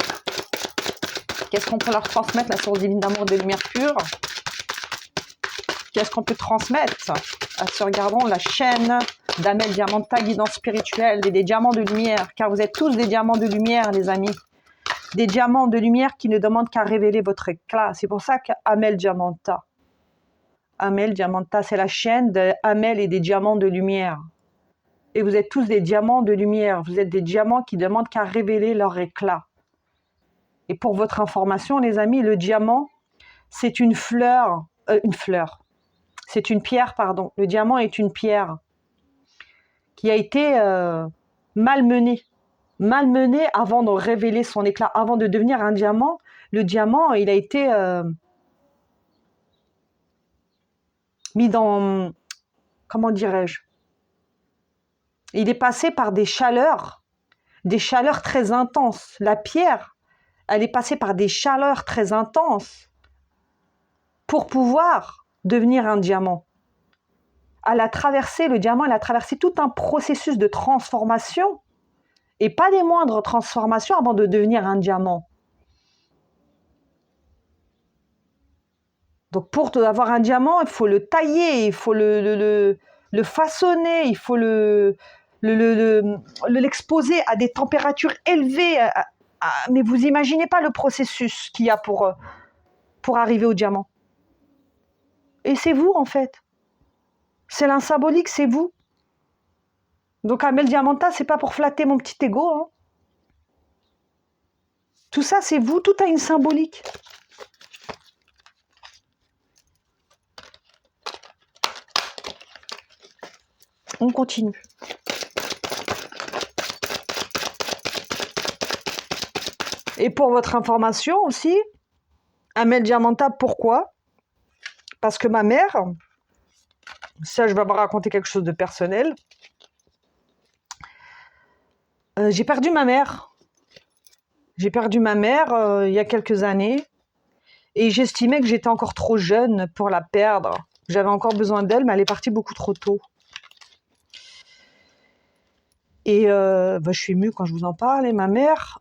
Qu'est-ce qu'on peut leur transmettre, la source divine d'amour des lumières pures? Qu'est-ce qu'on peut transmettre à ceux regardant la chaîne d'Amel Diamanta, guidance spirituelle, des diamants de lumière, car vous êtes tous des diamants de lumière, les amis. Des diamants de lumière qui ne demandent qu'à révéler votre éclat. C'est pour ça qu'Amel Diamanta. Amel Diamanta, c'est la chaîne d'Amel et des diamants de lumière. Et vous êtes tous des diamants de lumière. Vous êtes des diamants qui demandent qu'à révéler leur éclat. Et pour votre information, les amis, le diamant, c'est une fleur. C'est une pierre, pardon. Le diamant est une pierre qui a été malmenée. Malmenée avant de révéler son éclat. Avant de devenir un diamant, le diamant, il a été mis dans... Comment dirais-je? Il est passé par des chaleurs très intenses. La pierre, elle est passée par des chaleurs très intenses pour pouvoir devenir un diamant. Elle a traversé, le diamant, elle a traversé tout un processus de transformation et pas des moindres transformations avant de devenir un diamant. Donc pour avoir un diamant, il faut le tailler, il faut le façonner, il faut l'exposer à des températures élevées. Mais vous imaginez pas le processus qu'il y a pour arriver au diamant. Et c'est vous, en fait. C'est l'insymbolique, c'est vous. Donc Amel Diamanta, c'est pas pour flatter mon petit ego. Hein. Tout ça, c'est vous, tout a une symbolique. On continue. Et pour votre information aussi, Amel Diamanta, pourquoi? Parce que ma mère, ça je vais vous raconter quelque chose de personnel, j'ai perdu ma mère. J'ai perdu ma mère il y a quelques années et j'estimais que j'étais encore trop jeune pour la perdre. J'avais encore besoin d'elle, mais elle est partie beaucoup trop tôt. Et je suis émue quand je vous en parle. Et ma mère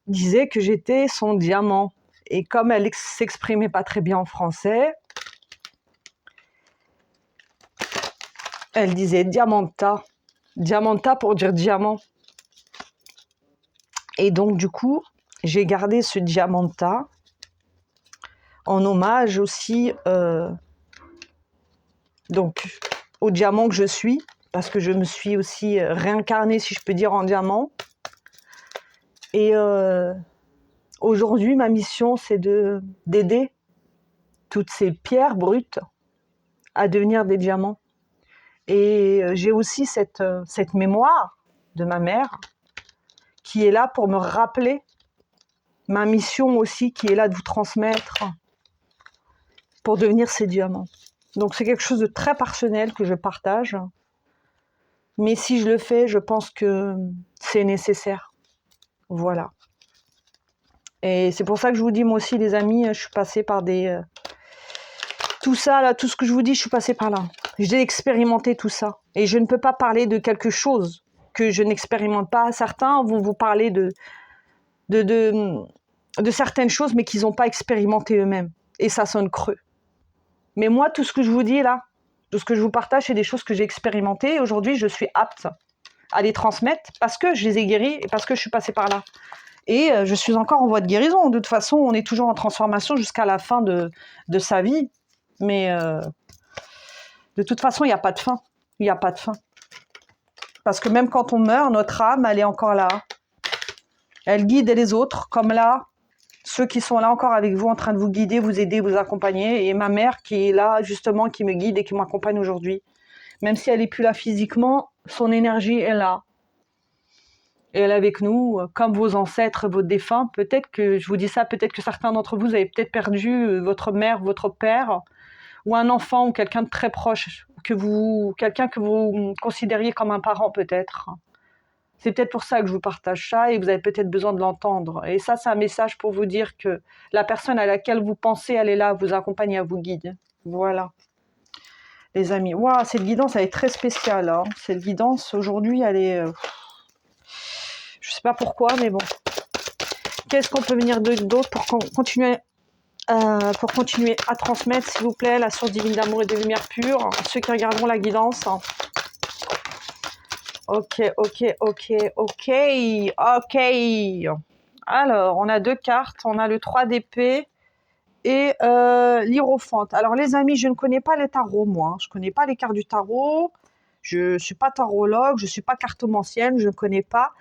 disait que j'étais son diamant. Et comme elle s'exprimait pas très bien en français, elle disait Diamanta. Diamanta pour dire diamant. Et donc, du coup, j'ai gardé ce Diamanta en hommage aussi donc, au diamant que je suis, parce que je me suis aussi réincarnée, si je peux dire, en diamant. Et aujourd'hui, ma mission, c'est d'aider toutes ces pierres brutes à devenir des diamants. Et j'ai aussi cette mémoire de ma mère qui est là pour me rappeler ma mission aussi, qui est là de vous transmettre pour devenir ces diamants. Donc c'est quelque chose de très personnel que je partage. Mais si je le fais, je pense que c'est nécessaire. Voilà. Et c'est pour ça que je vous dis, moi aussi, les amis, je suis passée par des... tout ça, là, tout ce que je vous dis, je suis passée par là. J'ai expérimenté tout ça. Et je ne peux pas parler de quelque chose que je n'expérimente pas. Certains vont vous parler de certaines choses, mais qu'ils n'ont pas expérimenté eux-mêmes. Et ça sonne creux. Mais moi, tout ce que je vous dis là, tout ce que je vous partage, c'est des choses que j'ai expérimentées. Et aujourd'hui, je suis apte à les transmettre parce que je les ai guéries et parce que je suis passée par là. Et je suis encore en voie de guérison. De toute façon, on est toujours en transformation jusqu'à la fin de sa vie. Mais de toute façon, il n'y a pas de fin. Il n'y a pas de fin. Parce que même quand on meurt, notre âme, elle est encore là. Elle guide les autres, comme là, ceux qui sont là encore avec vous, en train de vous guider, vous aider, vous accompagner. Et ma mère qui est là, justement, qui me guide et qui m'accompagne aujourd'hui. Même si elle n'est plus là physiquement, son énergie est là. Et elle est avec nous, comme vos ancêtres, vos défunts. Peut-être que, je vous dis ça, peut-être que certains d'entre vous avez peut-être perdu votre mère, votre père, ou un enfant, ou quelqu'un de très proche, quelqu'un que vous considériez comme un parent peut-être. C'est peut-être pour ça que je vous partage ça, et vous avez peut-être besoin de l'entendre. Et ça, c'est un message pour vous dire que la personne à laquelle vous pensez, elle est là, vous accompagne, elle vous guide. Voilà. Les amis, waouh, cette guidance, elle est très spéciale. Hein. Cette guidance, aujourd'hui, elle est... je sais pas pourquoi, mais bon. Qu'est-ce qu'on peut venir d'autre pour continuer à transmettre, s'il vous plaît, la source divine d'amour et de lumière pure, ceux qui regarderont la guidance. Ok. Alors, on a deux cartes. On a le 3 d'épée et l'hiérophante. Alors, les amis, je ne connais pas les tarots, moi. Je ne connais pas les cartes du tarot. Je ne suis pas tarologue, je ne suis pas cartomancienne, je ne connais pas.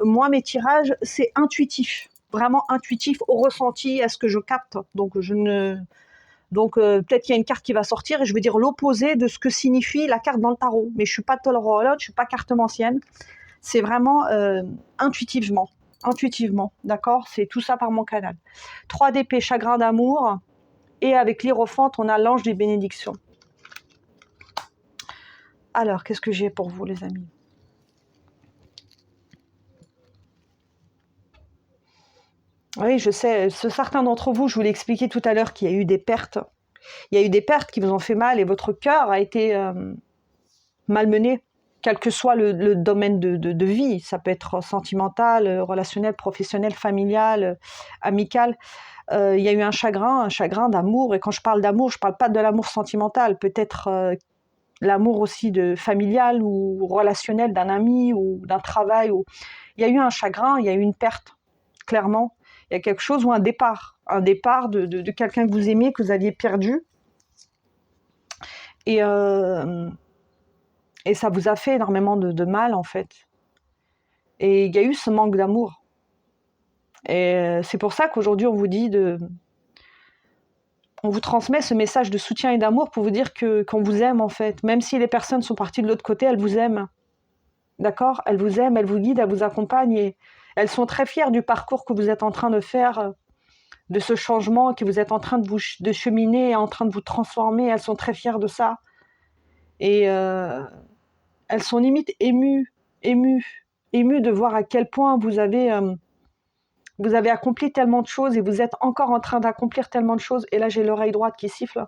Moi, mes tirages, c'est intuitif. Vraiment intuitif, au ressenti, à ce que je capte. Donc, peut-être qu'il y a une carte qui va sortir et je vais dire l'opposé de ce que signifie la carte dans le tarot. Mais je ne suis pas tarologue, je ne suis pas cartomancienne. C'est vraiment intuitivement, d'accord? C'est tout ça par mon canal. 3 d'épée, chagrin d'amour. Et avec l'hiérophante, on a l'ange des bénédictions. Alors, qu'est-ce que j'ai pour vous, les amis? Oui, je sais, certains d'entre vous, je vous l'ai expliqué tout à l'heure qu'il y a eu des pertes. Il y a eu des pertes qui vous ont fait mal et votre cœur a été malmené, quel que soit le domaine de vie. Ça peut être sentimental, relationnel, professionnel, familial, amical. Il y a eu un chagrin d'amour. Et quand je parle d'amour, je ne parle pas de l'amour sentimental. Peut-être l'amour aussi familial ou relationnel d'un ami ou d'un travail. Il y a eu un chagrin, il y a eu une perte, clairement. Il y a quelque chose ou un départ de quelqu'un que vous aimiez, que vous aviez perdu. Et ça vous a fait énormément de mal, en fait. Et il y a eu ce manque d'amour. Et c'est pour ça qu'aujourd'hui, on vous dit on vous transmet ce message de soutien et d'amour pour vous dire qu'on vous aime, en fait. Même si les personnes sont parties de l'autre côté, elles vous aiment. D'accord? Elles vous aiment, elles vous guident, elles vous accompagnent. Et elles sont très fières du parcours que vous êtes en train de faire de ce changement, que vous êtes en train de cheminer, en train de vous transformer. Elles sont très fières de ça. Et elles sont limite émues de voir à quel point vous avez accompli tellement de choses et vous êtes encore en train d'accomplir tellement de choses. Et là, j'ai l'oreille droite qui siffle.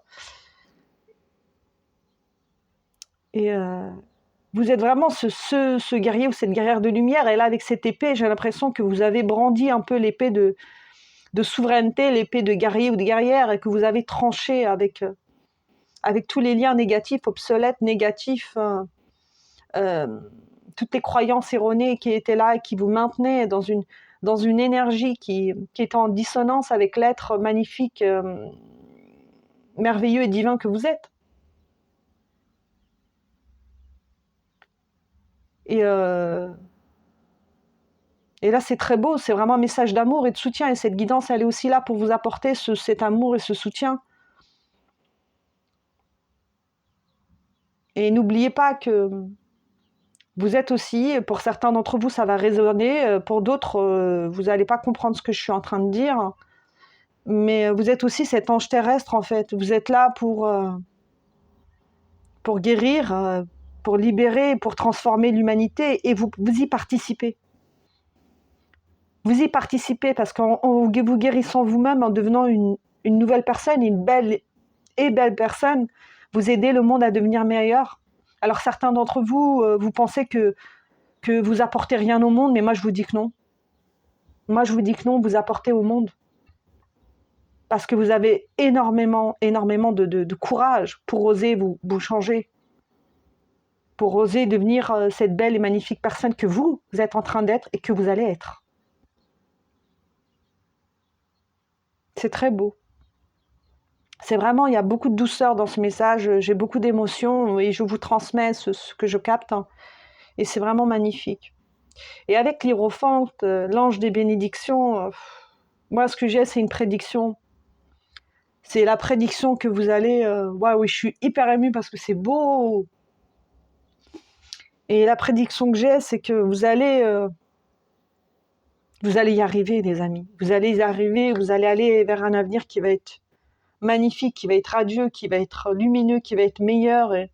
Et vous êtes vraiment ce guerrier ou cette guerrière de lumière. Et là, avec cette épée, j'ai l'impression que vous avez brandi un peu l'épée de souveraineté, l'épée de guerrier ou de guerrière, et que vous avez tranché avec tous les liens négatifs, obsolètes, négatifs, toutes les croyances erronées qui étaient là et qui vous maintenaient dans une énergie qui est en dissonance avec l'être magnifique, merveilleux et divin que vous êtes. Et là, c'est très beau, c'est vraiment un message d'amour et de soutien. Et cette guidance, elle est aussi là pour vous apporter cet amour et ce soutien. Et n'oubliez pas que vous êtes aussi, pour certains d'entre vous, ça va résonner, pour d'autres, vous n'allez pas comprendre ce que je suis en train de dire. Mais vous êtes aussi cet ange terrestre, en fait. Vous êtes là pour guérir, pour libérer, pour transformer l'humanité, et vous y participez. Vous y participez parce qu'en vous guérissant vous-même, en devenant une nouvelle personne, une belle personne, vous aidez le monde à devenir meilleur. Alors certains d'entre vous, vous pensez que vous apportez rien au monde, mais moi je vous dis que non. Moi je vous dis que non, vous apportez au monde. Parce que vous avez énormément de courage pour oser vous changer. Pour oser devenir cette belle et magnifique personne que vous êtes en train d'être et que vous allez être. C'est très beau. C'est vraiment, il y a beaucoup de douceur dans ce message, j'ai beaucoup d'émotions et je vous transmets ce que je capte. Et c'est vraiment magnifique. Et avec l'Hiérophante, l'ange des bénédictions, moi ce que j'ai, c'est une prédiction. C'est la prédiction que vous allez... Waouh, je suis hyper émue parce que c'est beau. Et la prédiction que j'ai, c'est que vous allez y arriver, les amis. Vous allez y arriver, vous allez aller vers un avenir qui va être magnifique, qui va être radieux, qui va être lumineux, qui va être meilleur. Et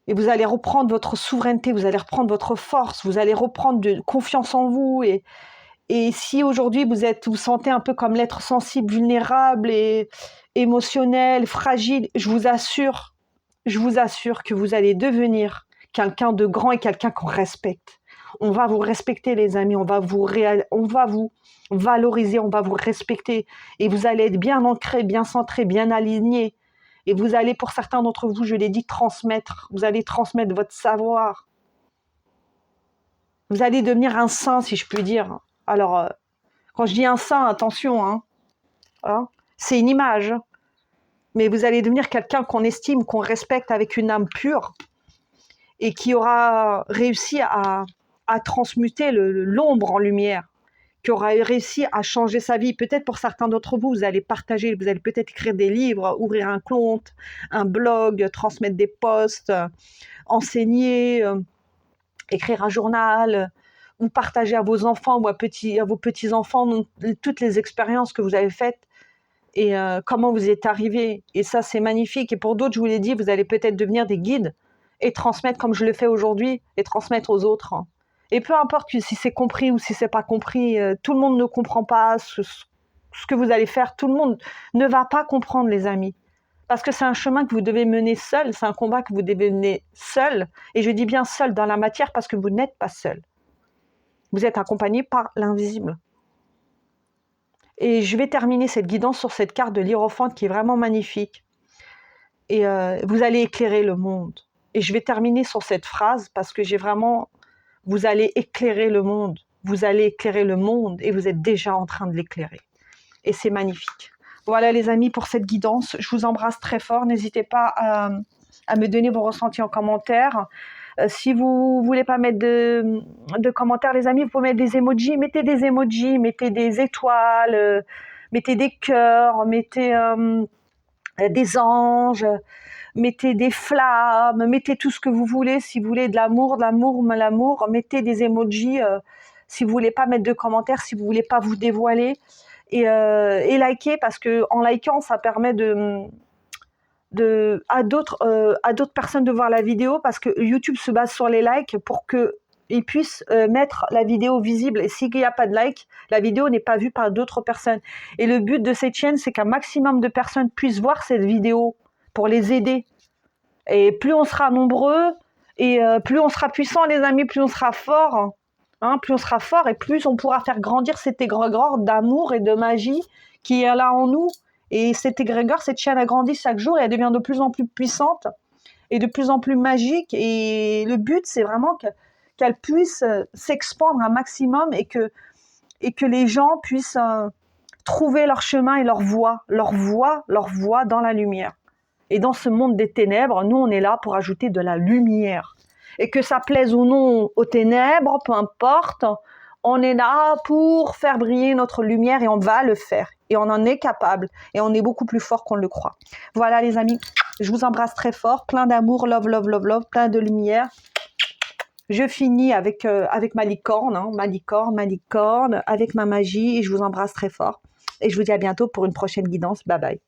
vous allez reprendre votre souveraineté, vous allez reprendre votre force, vous allez reprendre de confiance en vous. Et si aujourd'hui vous sentez un peu comme l'être sensible, vulnérable et émotionnel, fragile, je vous assure que vous allez devenir quelqu'un de grand et quelqu'un qu'on respecte. On va vous respecter, les amis, on va vous valoriser, on va vous respecter. Et vous allez être bien ancré, bien centré, bien aligné. Et vous allez, pour certains d'entre vous, je l'ai dit, transmettre. Vous allez transmettre votre savoir. Vous allez devenir un saint, si je puis dire. Alors, quand je dis un saint, attention, hein, c'est une image. Mais vous allez devenir quelqu'un qu'on estime, qu'on respecte avec une âme pure et qui aura réussi à transmuter l'ombre en lumière, qui aura réussi à changer sa vie. Peut-être pour certains d'entre vous, vous allez partager, vous allez peut-être écrire des livres, ouvrir un compte, un blog, transmettre des posts, enseigner, écrire un journal, ou partager à vos enfants ou à vos petits-enfants toutes les expériences que vous avez faites et comment vous y êtes arrivé. Et ça, c'est magnifique. Et pour d'autres, je vous l'ai dit, vous allez peut-être devenir des guides et transmettre comme je le fais aujourd'hui et transmettre aux autres. Et peu importe si c'est compris ou si c'est pas compris, tout le monde ne comprend pas ce que vous allez faire. Tout le monde ne va pas comprendre, les amis. Parce que c'est un chemin que vous devez mener seul, c'est un combat que vous devez mener seul. Et je dis bien seul dans la matière parce que vous n'êtes pas seul. Vous êtes accompagné par l'invisible. Et je vais terminer cette guidance sur cette carte de l'Hiérophante qui est vraiment magnifique. Et vous allez éclairer le monde. Et je vais terminer sur cette phrase parce que j'ai vraiment... Vous allez éclairer le monde. Vous allez éclairer le monde et vous êtes déjà en train de l'éclairer. Et c'est magnifique. Voilà les amis pour cette guidance. Je vous embrasse très fort. N'hésitez pas à me donner vos ressentis en commentaire. Si vous voulez pas mettre de commentaires, les amis, vous pouvez mettre des emojis. Mettez des emojis, mettez des étoiles, mettez des cœurs, mettez des anges, mettez des flammes, mettez tout ce que vous voulez. Si vous voulez de l'amour, mettez des emojis. Si vous voulez pas mettre de commentaires, si vous voulez pas vous dévoiler. et liker, parce que en likant, ça permet à d'autres personnes de voir la vidéo, parce que YouTube se base sur les likes pour qu'ils puissent mettre la vidéo visible. Et s'il n'y a pas de like, la vidéo n'est pas vue par d'autres personnes. Et le but de cette chaîne, c'est qu'un maximum de personnes puissent voir cette vidéo pour les aider. Et plus on sera nombreux, et plus on sera puissant, les amis, plus on sera fort. Hein, plus on sera fort, et plus on pourra faire grandir cet égrégore d'amour et de magie qui est là en nous. Et cet égrégore, cette chaîne a grandi chaque jour et elle devient de plus en plus puissante et de plus en plus magique. Et le but, c'est vraiment qu'elle puisse s'expandre un maximum, et que les gens puissent trouver leur chemin et leur voie dans la lumière. Et dans ce monde des ténèbres, nous, on est là pour ajouter de la lumière. Et que ça plaise ou non aux ténèbres, peu importe, on est là pour faire briller notre lumière, et on va le faire. Et on en est capable. Et on est beaucoup plus fort qu'on le croit. Voilà les amis, je vous embrasse très fort. Plein d'amour, love, love, love, love, plein de lumière. Je finis avec ma licorne, hein, ma licorne, avec ma magie. Et je vous embrasse très fort. Et je vous dis à bientôt pour une prochaine guidance. Bye bye.